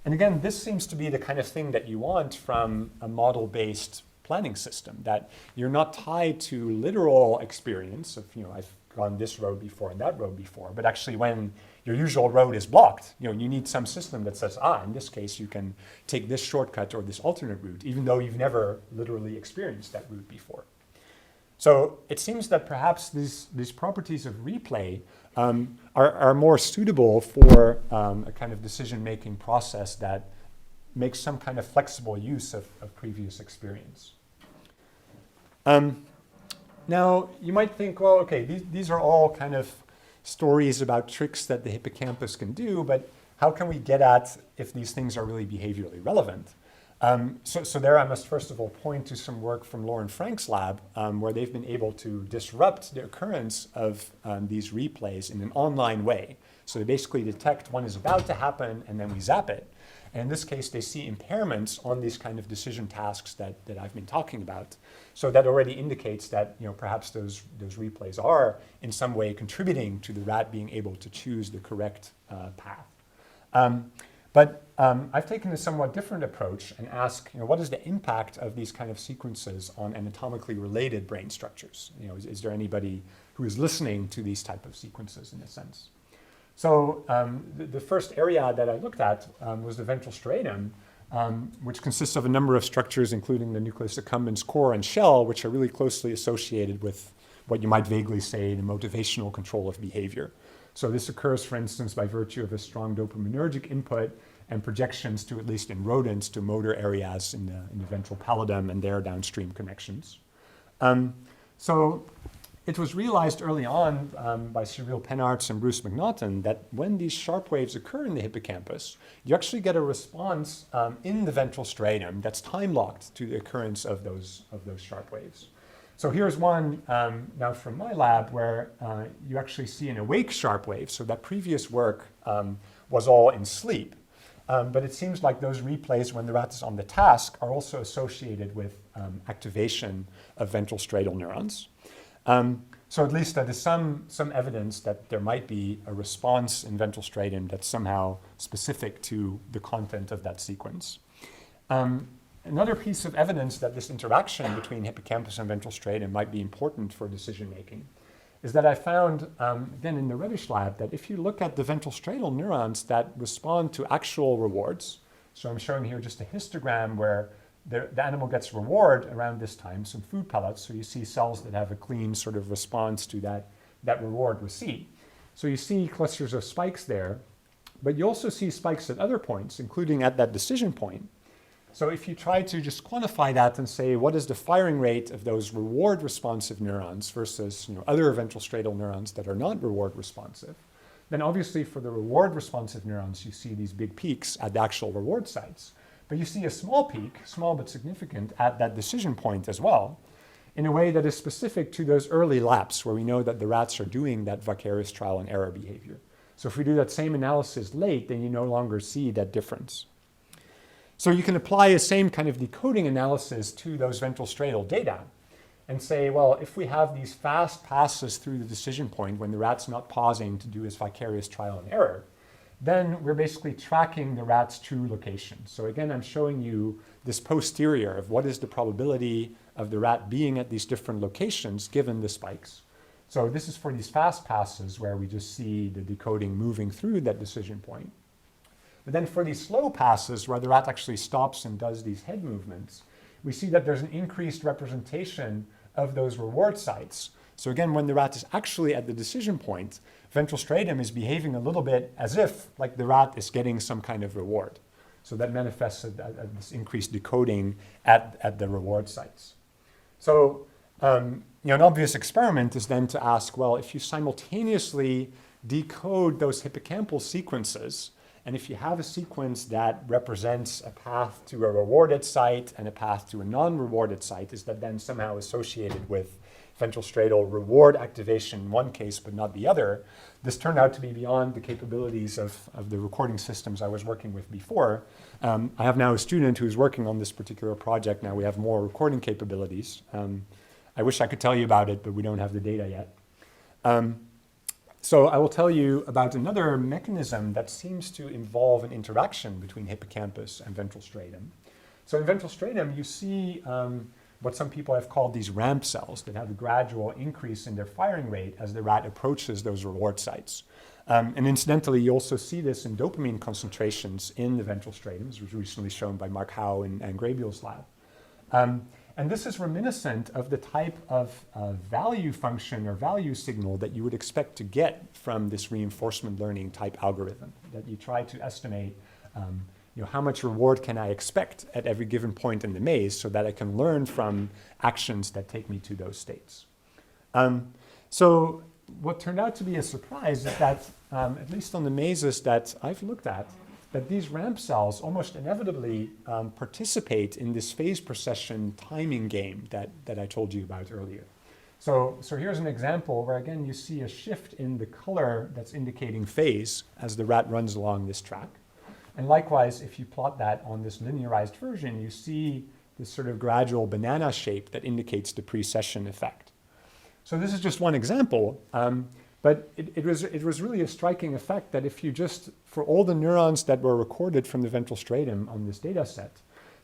And again, this seems to be the kind of thing that you want from a model-based planning system, that you're not tied to literal experience of, I've gone this road before and that road before, but actually when your usual road is blocked, you need some system that says, in this case, you can take this shortcut or this alternate route, even though you've never literally experienced that route before. So it seems that perhaps these properties of replay are more suitable for a kind of decision-making process that makes some kind of flexible use of previous experience. Now, you might think, well, okay, these are all kind of stories about tricks that the hippocampus can do, but how can we get at if these things are really behaviorally relevant? So there I must first of all point to some work from Lauren Frank's lab where they've been able to disrupt the occurrence of these replays in an online way. So they basically detect one is about to happen and then we zap it. And in this case, they see impairments on these kind of decision tasks that I've been talking about. So that already indicates that perhaps those replays are in some way contributing to the rat being able to choose the correct path. But I've taken a somewhat different approach and asked, what is the impact of these kind of sequences on anatomically related brain structures? Is there anybody who is listening to these type of sequences in a sense? So the first area that I looked at was the ventral striatum, which consists of a number of structures, including the nucleus accumbens, core, and shell, which are really closely associated with what you might vaguely say the motivational control of behavior. So this occurs, for instance, by virtue of a strong dopaminergic input and projections to, at least in rodents, to motor areas in the ventral pallidum and their downstream connections. So it was realized early on by Cyril Penarts and Bruce McNaughton that when these sharp waves occur in the hippocampus, you actually get a response in the ventral stratum that's time-locked to the occurrence of those sharp waves. So here's one now from my lab where you actually see an awake sharp wave. So that previous work was all in sleep. But it seems like those replays when the rat is on the task are also associated with activation of ventral stratal neurons. So at least that is some evidence that there might be a response in ventral stratum that's somehow specific to the content of that sequence. Another piece of evidence that this interaction between hippocampus and ventral stratum might be important for decision making is that I found, again in the Reddish lab, that if you look at the ventral stratal neurons that respond to actual rewards, so I'm showing here just a histogram where the animal gets reward around this time, some food pellets, so you see cells that have a clean sort of response to that reward receipt. So you see clusters of spikes there, but you also see spikes at other points, including at that decision point. So if you try to just quantify that and say, what is the firing rate of those reward responsive neurons versus other ventral stratal neurons that are not reward responsive, then obviously for the reward responsive neurons, you see these big peaks at the actual reward sites. But you see a small peak, small but significant, at that decision point as well, in a way that is specific to those early laps where we know that the rats are doing that vicarious trial and error behavior. So if we do that same analysis late, then you no longer see that difference. So you can apply the same kind of decoding analysis to those ventral stratal data and say, well, if we have these fast passes through the decision point when the rat's not pausing to do his vicarious trial and error, then we're basically tracking the rat's true location. So again, I'm showing you this posterior of what is the probability of the rat being at these different locations given the spikes. So this is for these fast passes where we just see the decoding moving through that decision point. But then for these slow passes where the rat actually stops and does these head movements, we see that there's an increased representation of those reward sites. So again, when the rat is actually at the decision point, ventral stratum is behaving a little bit as if like the rat is getting some kind of reward. So that manifests this increased decoding at the reward sites. So an obvious experiment is then to ask, well, if you simultaneously decode those hippocampal sequences, and if you have a sequence that represents a path to a rewarded site and a path to a non-rewarded site, is that then somehow associated with ventral stratal reward activation in one case but not the other? This turned out to be beyond the capabilities of the recording systems I was working with before. I have now a student who's working on this particular project. Now we have more recording capabilities. I wish I could tell you about it, but we don't have the data yet. So I will tell you about another mechanism that seems to involve an interaction between hippocampus and ventral stratum. So in ventral stratum, you see what some people have called these ramp cells that have a gradual increase in their firing rate as the rat approaches those reward sites. And incidentally, you also see this in dopamine concentrations in the ventral stratum, as was recently shown by Mark Howe and Grabiel's lab. And this is reminiscent of the type of value function or value signal that you would expect to get from this reinforcement learning type algorithm, that you try to estimate how much reward can I expect at every given point in the maze so that I can learn from actions that take me to those states. So what turned out to be a surprise is that, at least on the mazes that I've looked at, that these ramp cells almost inevitably participate in this phase procession timing game that I told you about earlier. So here's an example where, again, you see a shift in the color that's indicating phase as the rat runs along this track. And likewise, if you plot that on this linearized version, you see this sort of gradual banana shape that indicates the precession effect. So this is just one example, but it was really a striking effect that if you just, for all the neurons that were recorded from the ventral stratum on this data set,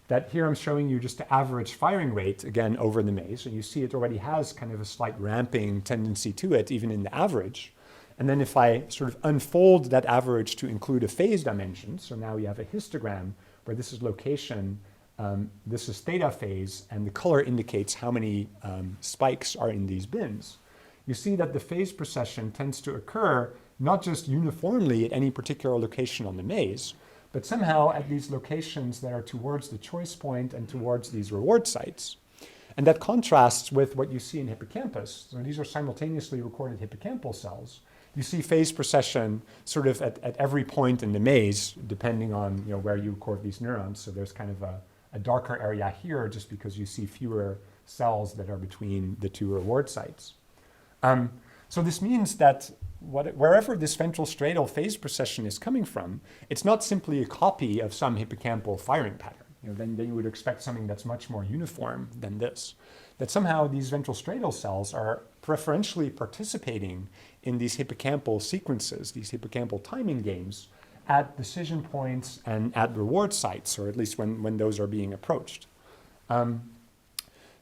that here I'm showing you just the average firing rate, again, over the maze, and you see it already has kind of a slight ramping tendency to it, even in the average. And then if I sort of unfold that average to include a phase dimension, so now we have a histogram where this is location, this is theta phase, and the color indicates how many spikes are in these bins. You see that the phase procession tends to occur not just uniformly at any particular location on the maze, but somehow at these locations that are towards the choice point and towards these reward sites. And that contrasts with what you see in hippocampus. So these are simultaneously recorded hippocampal cells. You see phase procession sort of at every point in the maze, depending on where you record these neurons. So there's kind of a darker area here just because you see fewer cells that are between the two reward sites. So this means that wherever this ventral stratal phase procession is coming from, it's not simply a copy of some hippocampal firing pattern. Then you would expect something that's much more uniform than this. That somehow these ventral stratal cells are preferentially participating in these hippocampal sequences, these hippocampal timing games, at decision points and at reward sites, or at least when those are being approached.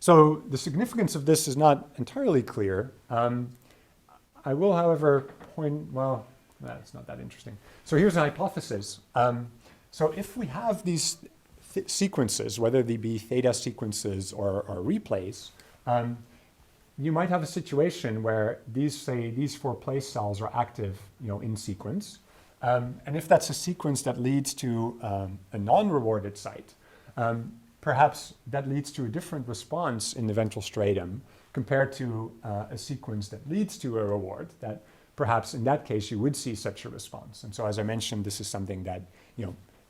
So the significance of this is not entirely clear. I will, however, it's not that interesting. So here's an hypothesis. So if we have these sequences, whether they be theta sequences or replays, you might have a situation where these 4 place cells are active, in sequence. And if that's a sequence that leads to a non-rewarded site, perhaps that leads to a different response in the ventral stratum compared to a sequence that leads to a reward, that perhaps in that case you would see such a response. And so as I mentioned, this is something that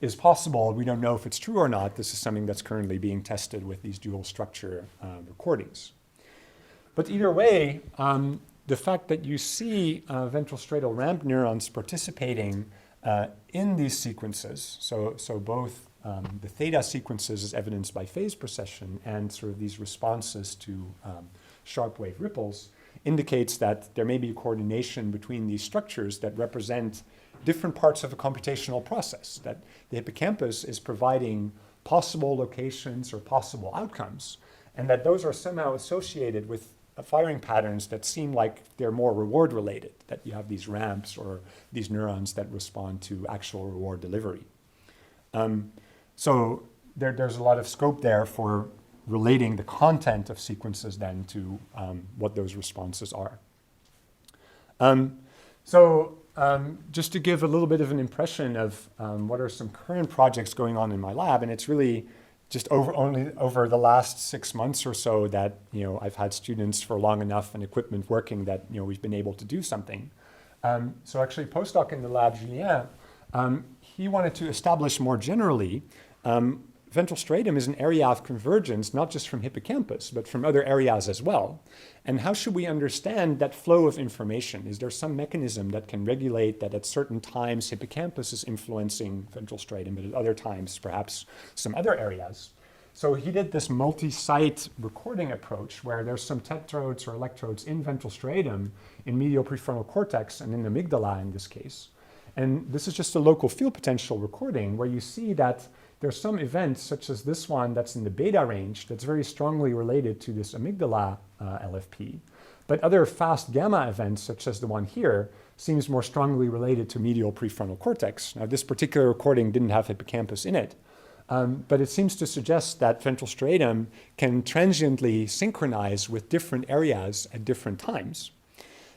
is possible. We don't know if it's true or not. This is something that's currently being tested with these dual structure recordings. But either way, the fact that you see ventral stratal ramp neurons participating in these sequences, so both the theta sequences as evidenced by phase procession and sort of these responses to sharp wave ripples, indicates that there may be a coordination between these structures that represent different parts of a computational process, that the hippocampus is providing possible locations or possible outcomes, and that those are somehow associated with firing patterns that seem like they're more reward related, that you have these ramps or these neurons that respond to actual reward delivery. So there's a lot of scope there for relating the content of sequences then to what those responses are. Just to give a little bit of an impression of what are some current projects going on in my lab, and it's really just only over the last 6 months or so that I've had students for long enough and equipment working that we've been able to do something. So actually, postdoc in the lab, Julien, he wanted to establish more generally ventral stratum is an area of convergence, not just from hippocampus, but from other areas as well. And how should we understand that flow of information? Is there some mechanism that can regulate that at certain times hippocampus is influencing ventral stratum, but at other times perhaps some other areas? So he did this multi-site recording approach where there's some tetrodes or electrodes in ventral stratum, in medial prefrontal cortex, and in the amygdala in this case. And this is just a local field potential recording where you see that there's some events, such as this one that's in the beta range, that's very strongly related to this amygdala LFP. But other fast gamma events, such as the one here, seems more strongly related to medial prefrontal cortex. Now, this particular recording didn't have hippocampus in it, but it seems to suggest that ventral stratum can transiently synchronize with different areas at different times.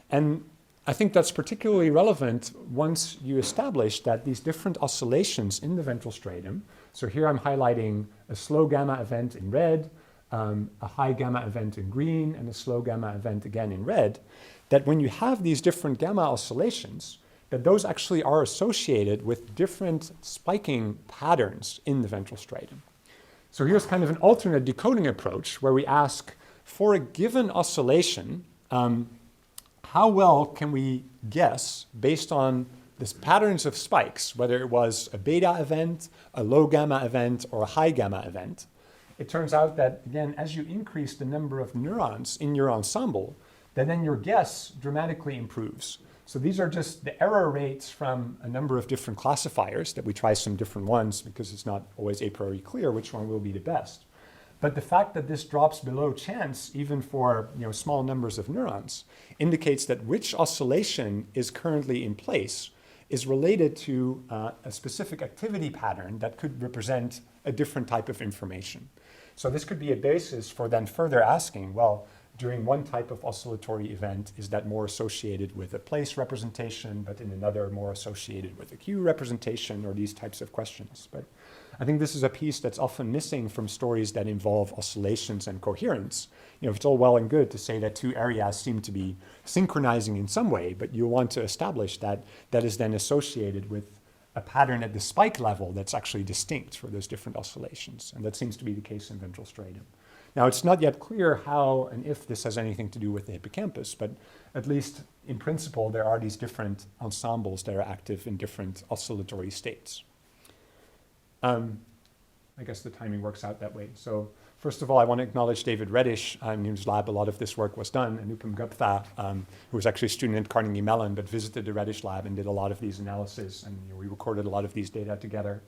And I think that's particularly relevant once you establish that these different oscillations in the ventral stratum, so here I'm highlighting a slow gamma event in red, a high gamma event in green, and a slow gamma event again in red, that when you have these different gamma oscillations, that those actually are associated with different spiking patterns in the ventral stratum. So here's kind of an alternate decoding approach where we ask, for a given oscillation, how well can we guess based on these patterns of spikes, whether it was a beta event, a low gamma event, or a high gamma event? It turns out that, again, as you increase the number of neurons in your ensemble, then your guess dramatically improves. So these are just the error rates from a number of different classifiers that we try some different ones because it's not always a priori clear which one will be the best. But the fact that this drops below chance, even for small numbers of neurons, indicates that which oscillation is currently in place is related to a specific activity pattern that could represent a different type of information. So this could be a basis for then further asking, well, during one type of oscillatory event, is that more associated with a place representation, but in another more associated with a cue representation, or these types of questions. But I think this is a piece that's often missing from stories that involve oscillations and coherence. It's all well and good to say that two areas seem to be synchronizing in some way, but you want to establish that that is then associated with a pattern at the spike level that's actually distinct for those different oscillations. And that seems to be the case in ventral stratum. Now, it's not yet clear how and if this has anything to do with the hippocampus, but at least in principle, there are these different ensembles that are active in different oscillatory states. I guess the timing works out that way. So first of all, I want to acknowledge David Reddish, in whose lab a lot of this work was done, and Upam Gupta, who was actually a student at Carnegie Mellon, but visited the Reddish lab and did a lot of these analyses, and we recorded a lot of these data together.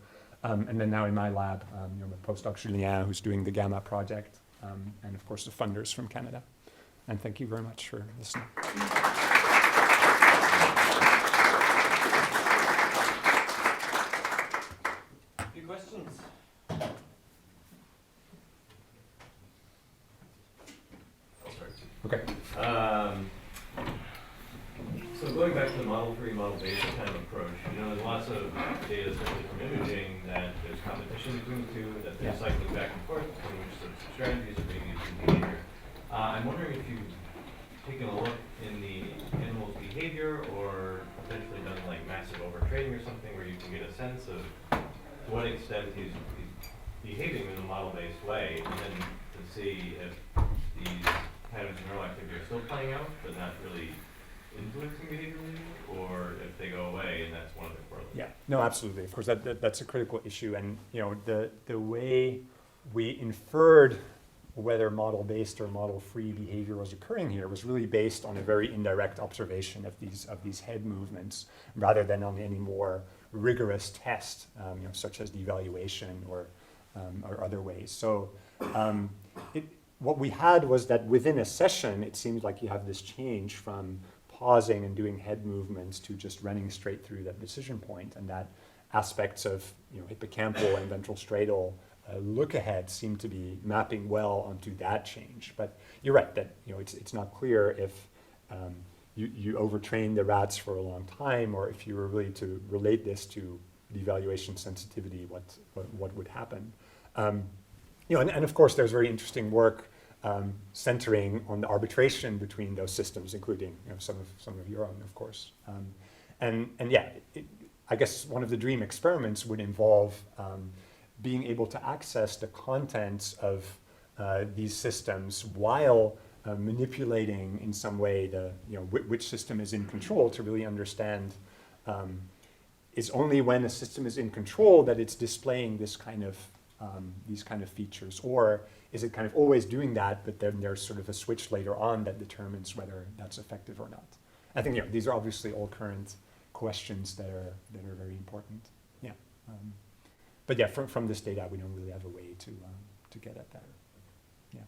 And then now in my lab, my postdoc Julien, who's doing the Gamma project, and of course the funders from Canada. And thank you very much for listening.
Any questions? I'll start.
Okay.
So going back to the model-free, model-based kind of approach, there's lots of data, especially from imaging, that there's competition between the two, that they're cycling back and forth between which sorts of strategies are being used in behavior. I'm wondering if you've taken a look in the animal's behavior or potentially done like massive overtraining or something where you can get a sense of to what extent he's behaving in a model-based way, and then to see if these patterns of neural activity are still playing out, but not really influencing behavior, or if they go away and that's one of the correlates.
Yeah, no, absolutely. Of course, that's a critical issue. And the way we inferred whether model-based or model-free behavior was occurring here was really based on a very indirect observation of these head movements, rather than on any more rigorous test, such as the evaluation or other ways. So what we had was that within a session, it seems like you have this change from pausing and doing head movements to just running straight through that decision point, and that aspects of hippocampal and ventral stratal look ahead seem to be mapping well onto that change. But you're right that it's not clear if you overtrain the rats for a long time, or if you were really to relate this to the evaluation sensitivity, what would happen. And of course there's very interesting work centering on the arbitration between those systems, including some of your own, of course. And yeah, I guess one of the dream experiments would involve being able to access the contents of these systems while manipulating in some way the which system is in control, to really understand it's only when a system is in control that it's displaying this kind of these kind of features, or is it kind of always doing that, but then there's sort of a switch later on that determines whether that's effective or not. I think these are obviously all current questions that are very important. Yeah, but yeah, from this data, we don't really have a way to get at that. Yeah.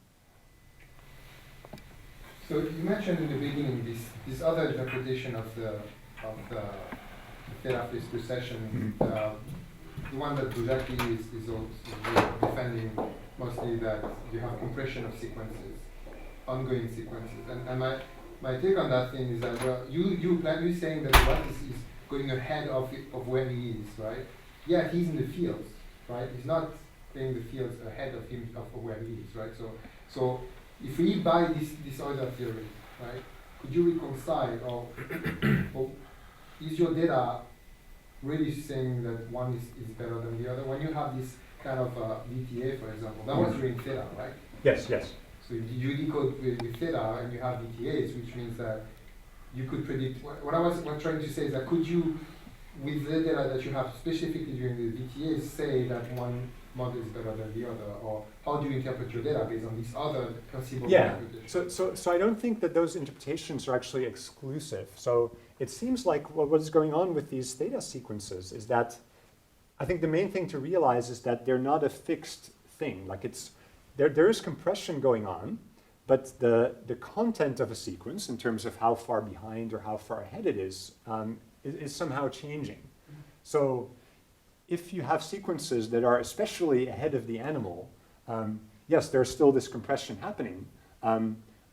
So you mentioned in the beginning this other interpretation of the theta-phase procession. The one that Bujaki is also defending mostly, that you have compression of sequences, ongoing sequences. And my take on that thing is that you're saying that the rat is going ahead of where he is, right? Yeah, he's in the fields, right? He's not playing the fields ahead of him of where he is, right? So if we buy this other theory, right, could you reconcile or is your data really saying that one is better than the other? When you have this kind of VTA, for example, that was during theta, right?
Yes.
So you decode with theta and you have VTAs, which means that you could predict. What I was trying to say is that could you, with the data that you have specifically during the VTAs, say that one model is better than the other, or how do you interpret your data based on these other conceivable interpretations?
So I don't think that those interpretations are actually exclusive. So it seems like what is going on with these theta sequences is that I think the main thing to realize is that they're not a fixed thing. Like there is compression going on, but the content of a sequence in terms of how far behind or how far ahead it is somehow changing. So if you have sequences that are especially ahead of the animal, yes, there's still this compression happening,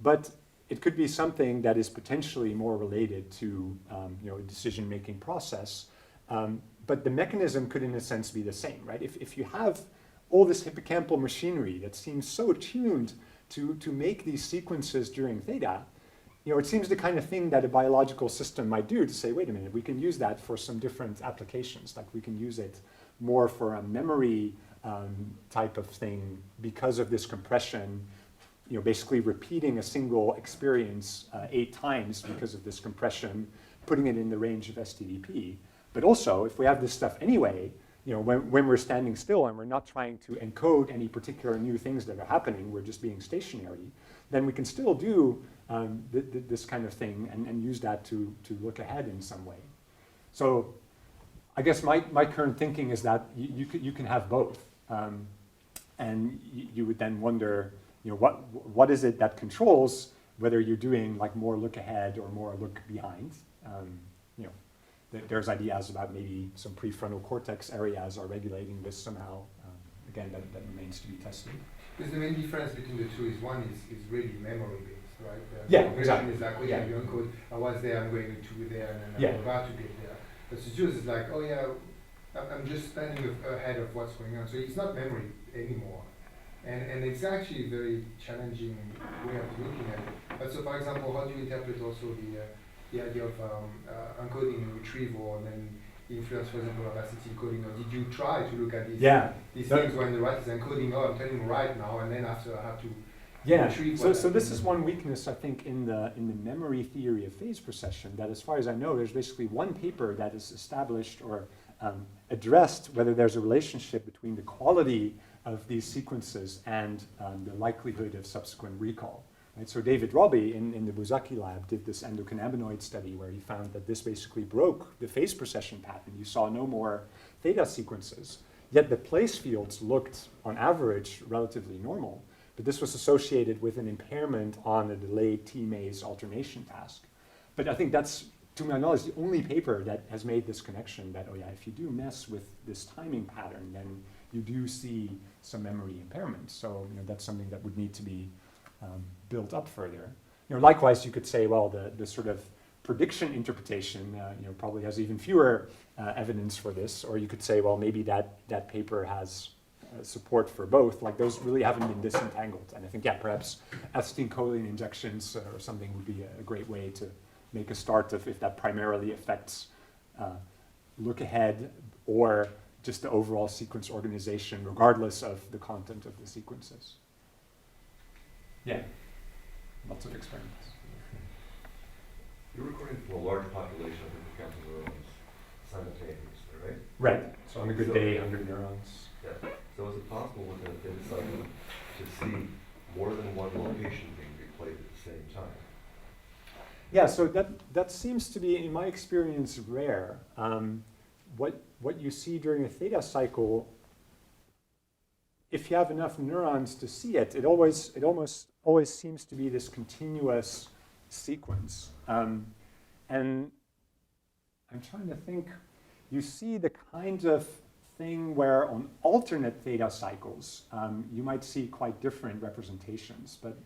but it could be something that is potentially more related to a decision-making process. but the mechanism could, in a sense, be the same, right? If you have all this hippocampal machinery that seems so tuned to make these sequences during theta, it seems the kind of thing that a biological system might do to say, wait a minute, we can use that for some different applications. Like we can use it more for a memory type of thing because of this compression, basically repeating a single experience 8 times because of this compression, putting it in the range of STDP. But also, if we have this stuff anyway, when we're standing still and we're not trying to encode any particular new things that are happening, we're just being stationary, then we can still do this kind of thing and use that to look ahead in some way. So I guess my current thinking is that you can have both. And you would then wonder, what is it that controls whether you're doing like more look ahead or more look behind? There's ideas about maybe some prefrontal cortex areas are regulating this somehow. Again, that remains to be tested.
Because the main difference between the two is one is really memory based, right?
Yeah, exactly.
Is like, you encode, I was there, I'm going to there, and then I'm about to get there. But Suzu's is like, I'm just standing ahead of what's going on. So it's not memory anymore. And it's actually a very challenging way of looking at it. But so, for example, how do you interpret also the idea of encoding and retrieval and then influence, for example, of acid coding? Or did you try to look at these things when the rat is encoding, I'm telling right now, and then after I have to retrieve?
So this is one weakness, I think, in the memory theory of phase procession, that as far as I know, there's basically one paper that is established or addressed whether there's a relationship between the quality of these sequences and the likelihood of subsequent recall. Right? So David Robbie in the Buzaki lab did this endocannabinoid study where he found that this basically broke the phase procession pattern. You saw no more theta sequences, yet the place fields looked, on average, relatively normal. But this was associated with an impairment on a delayed T-maze alternation task. But I think that's, to my knowledge, the only paper that has made this connection that, if you do mess with this timing pattern, then you do see some memory impairment. So that's something that would need to be built up further. Likewise, you could say, well, the sort of prediction interpretation probably has even fewer evidence for this. Or you could say, well, maybe that paper has support for both. Like those really haven't been disentangled. And I think, perhaps acetylcholine injections or something would be a great way to make a start of if that primarily affects look ahead or just the overall sequence organization, regardless of the content of the sequences. Yeah, lots of experiments.
You're recording from a large population of hippocampal neurons simultaneously, right?
Right. So on a good day, 100 neurons.
Yeah. So is it possible within a theta cycle to see more than one location being replayed at the same time?
Yeah. So that seems to be, in my experience, rare. What you see during a theta cycle, if you have enough neurons to see it, it almost always seems to be this continuous sequence. And I'm trying to think, you see the kind of thing where on alternate theta cycles, you might see quite different representations. But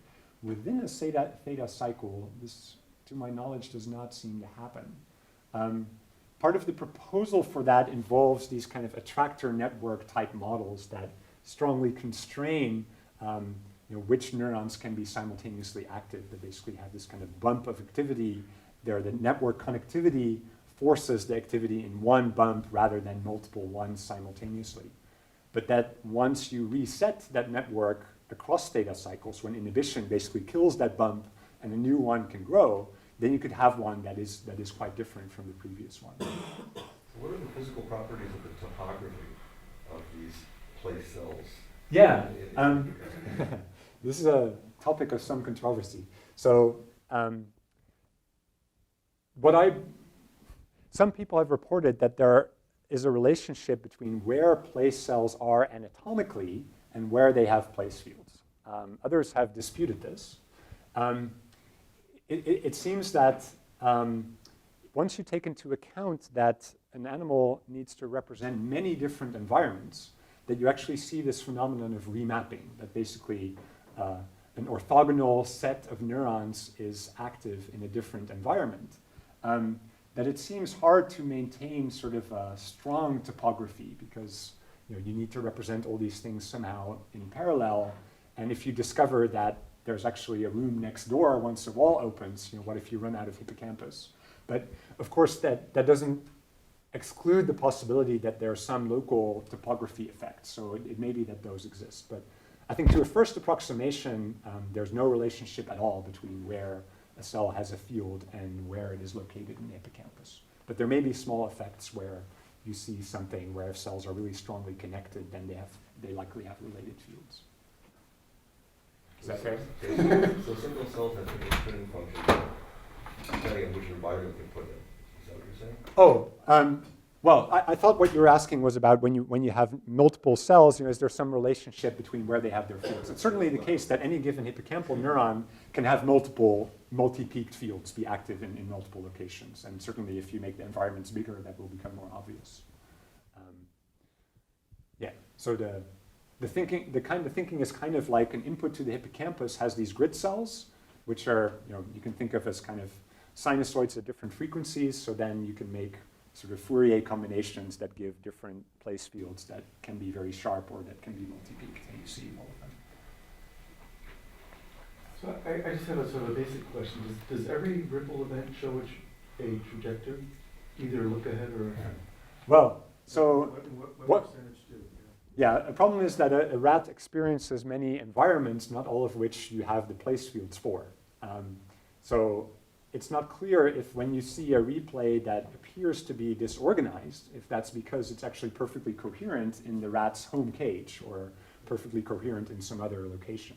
within a theta cycle, this, to my knowledge, does not seem to happen. Part of the proposal for that involves these kind of attractor network type models that strongly constrain which neurons can be simultaneously active. They basically have this kind of bump of activity there. The network connectivity forces the activity in one bump rather than multiple ones simultaneously. But that once you reset that network across theta cycles, when inhibition basically kills that bump and a new one can grow, then you could have one that is quite different from the previous one.
So what are the physical properties of the topography of these place cells?
Yeah, this is a topic of some controversy. So some people have reported that there is a relationship between where place cells are anatomically and where they have place fields. Others have disputed this. It seems that once you take into account that an animal needs to represent many different environments, that you actually see this phenomenon of remapping, that basically an orthogonal set of neurons is active in a different environment. that it seems hard to maintain sort of a strong topography because you need to represent all these things somehow in parallel. And if you discover that there's actually a room next door once the wall opens, what if you run out of hippocampus? But of course, that doesn't exclude the possibility that there are some local topography effects. So it may be that those exist. But I think to a first approximation, there's no relationship at all between where a cell has a field and where it is located in the hippocampus. But there may be small effects where you see something where if cells are really strongly connected, then they likely have related fields. Is that fair?
So single cells have different tuning functions depending on which environment they put in. Is that what you're saying?
Oh, well, I thought what you were asking was about when you have multiple cells, is there some relationship between where they have their fields? It's certainly the case that any given hippocampal neuron can have multi-peaked fields be active in multiple locations. And certainly if you make the environments bigger, that will become more obvious. Yeah, so the kind of thinking is kind of like an input to the hippocampus has these grid cells, which are, you can think of as kind of sinusoids at different frequencies. So then you can make sort of Fourier combinations that give different place fields that can be very sharp or that can be multi-peaked, and you see all of them.
So I just have a sort of a basic question. Does every ripple event show a trajectory, either look ahead or ahead?
Well, so
what percentage do?
Yeah, the problem is that a rat experiences many environments, not all of which you have the place fields for. So it's not clear if when you see a replay that appears to be disorganized, if that's because it's actually perfectly coherent in the rat's home cage or perfectly coherent in some other location.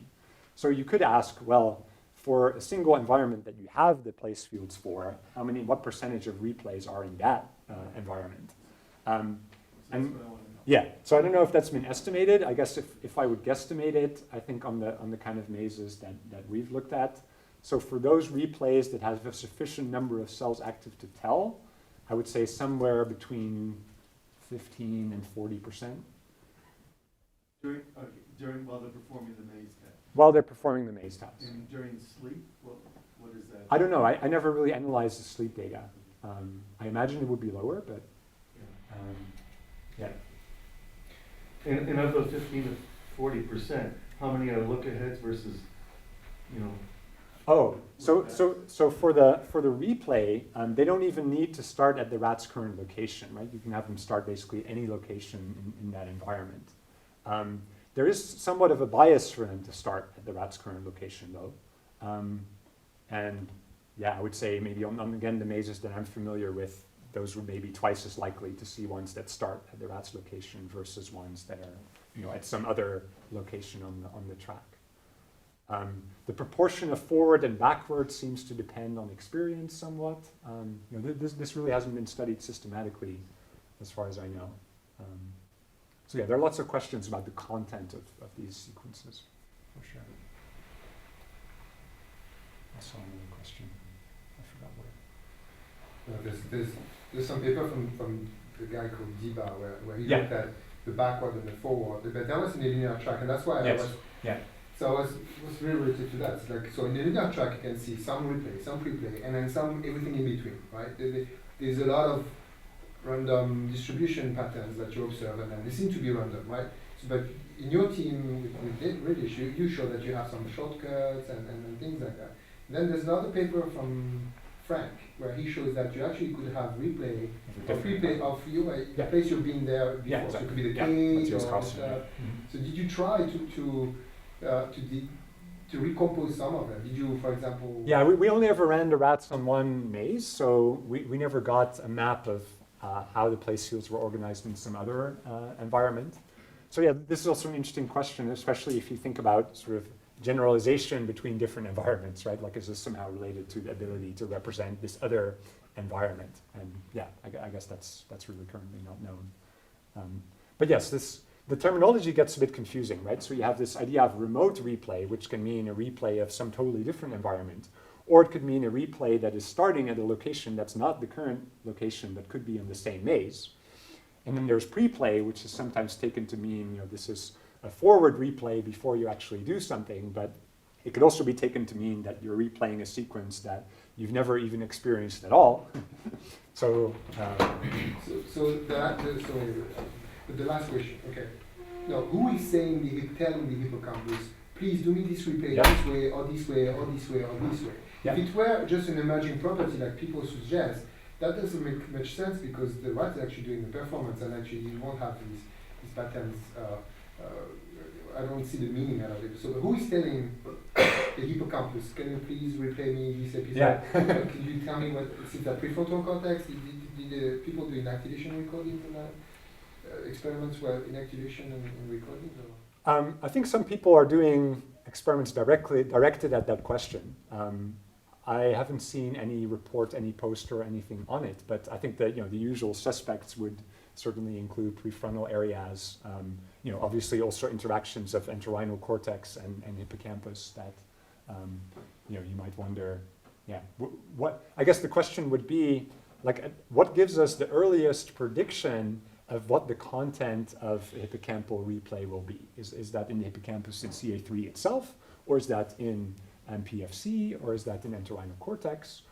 So you could ask, well, for a single environment that you have the place fields for, what percentage of replays are in that environment? And yeah, so I don't know if that's been estimated. I guess if I would guesstimate it, I think on the kind of mazes that we've looked at. So for those replays that have a sufficient number of cells active to tell, I would say somewhere between 15 and 40%.
During while they're performing the maze test.
While they're performing the maze test.
And during sleep, what is that?
I don't know. I never really analyzed the sleep data. I imagine it would be lower, but yeah.
And of those 15 to 40%, how many are look-aheads versus,
Oh, so for the replay, they don't even need to start at the rat's current location, right? You can have them start basically any location in that environment. There is somewhat of a bias for them to start at the rat's current location, though. And yeah, I would say maybe again the mazes that I'm familiar with, those would maybe twice as likely to see ones that start at the rat's location versus ones that are at some other location on the track. The proportion of forward and backward seems to depend on experience somewhat. This really hasn't been studied systematically as far as I know. So yeah, there are lots of questions about the content of these sequences, for sure. I saw another question. I forgot where.
There's some paper from the guy called Diba where he
Yeah.
looked at the backward and the forward, but that was in the linear track, and that's why
Yes.
I was.
Yeah.
So I was really related to that. It's like, so in the linear track you can see some replay, some preplay, and then everything in between, right? There's a lot of random distribution patterns that you observe, and then they seem to be random, right? So, but in your team with British, you show that you have some shortcuts and things like that. Then there's another paper from Frank where he shows that you actually could have replay of you, the place you've been there before.
Yeah, exactly.
So it could be the
Yeah,
cage
Matthias
or
Carlsen,
stuff.
yeah. Mhm.
So did you try to recompose some of them? Did you, for example?
Yeah, we only ever ran the rats on one maze, so we never got a map of how the place fields were organized in some other environment. So yeah, this is also an interesting question, especially if you think about sort of generalization between different environments, right? Like, is this somehow related to the ability to represent this other environment? And yeah, I guess that's really currently not known. But yes, the terminology gets a bit confusing, right? So you have this idea of remote replay, which can mean a replay of some totally different environment, or it could mean a replay that is starting at a location that's not the current location, but could be in the same maze. And then there's preplay, which is sometimes taken to mean, this is a forward replay before you actually do something, but It could also be taken to mean that you're replaying a sequence that you've never even experienced at all. So
the last question, okay. Now, who is saying telling the hippocampus, please do me this replay this way, or this way, or this way, or this way? If it were just an emerging property like people suggest, that doesn't make much sense because the rat is actually doing the performance and actually you won't have these patterns. I don't see the meaning out of it. So who is telling the hippocampus, can you please replay me this episode?
Yeah.
Can you tell me what, is it a prefrontal cortex? Did the people do inactivation recording for that? Experiments were inactivation and recording? Or?
I think some people are doing experiments directed at that question. I haven't seen any report, any poster, or anything on it, but I think that the usual suspects would certainly include prefrontal areas. Obviously also interactions of entorhinal cortex and hippocampus that you might wonder. Yeah, what I guess the question would be like, what gives us the earliest prediction of what the content of a hippocampal replay will be? Is that in the hippocampus in CA3 itself, or is that in PFC, or is that in entorhinal cortex?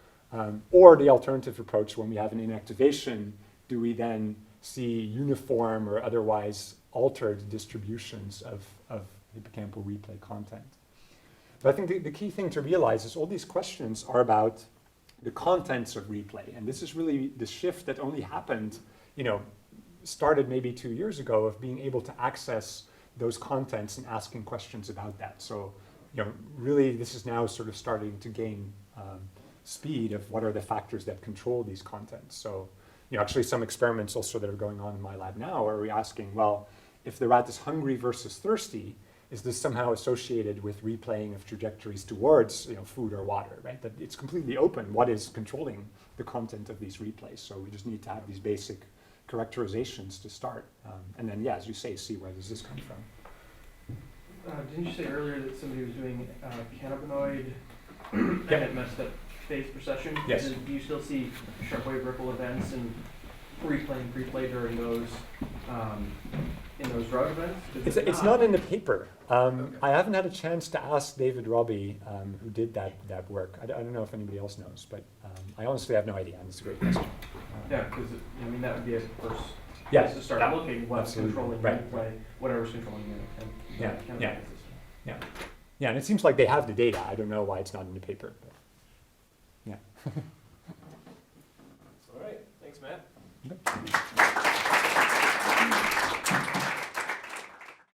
Or the alternative approach, when we have an inactivation, do we then see uniform or otherwise altered distributions of hippocampal replay content? But I think the key thing to realize is all these questions are about the contents of replay. And this is really the shift that only happened, started maybe 2 years ago, of being able to access those contents and asking questions about that. So, really this is now sort of starting to gain speed of what are the factors that control these contents. So, actually some experiments also that are going on in my lab now are we asking, well, if the rat is hungry versus thirsty, is this somehow associated with replaying of trajectories towards food or water, right? That it's completely open what is controlling the content of these replays. So we just need to have these basic characterizations to start. And then, as you say, see where does this come from.
Didn't you say earlier that somebody was doing cannabinoid and it messed up phase procession?
Yes.
Do you still see sharp wave ripple events and replay during those in those drug events?
It's not in the paper. Okay. I haven't had a chance to ask David Robbie, who did that work. I don't know if anybody else knows, but I honestly have no idea, and it's a great question.
Yeah, because that would be a first
place
to start looking what's controlling replay, whatever's controlling it.
Yeah, and it seems like they have the data. I don't know why it's not in the paper. But yeah.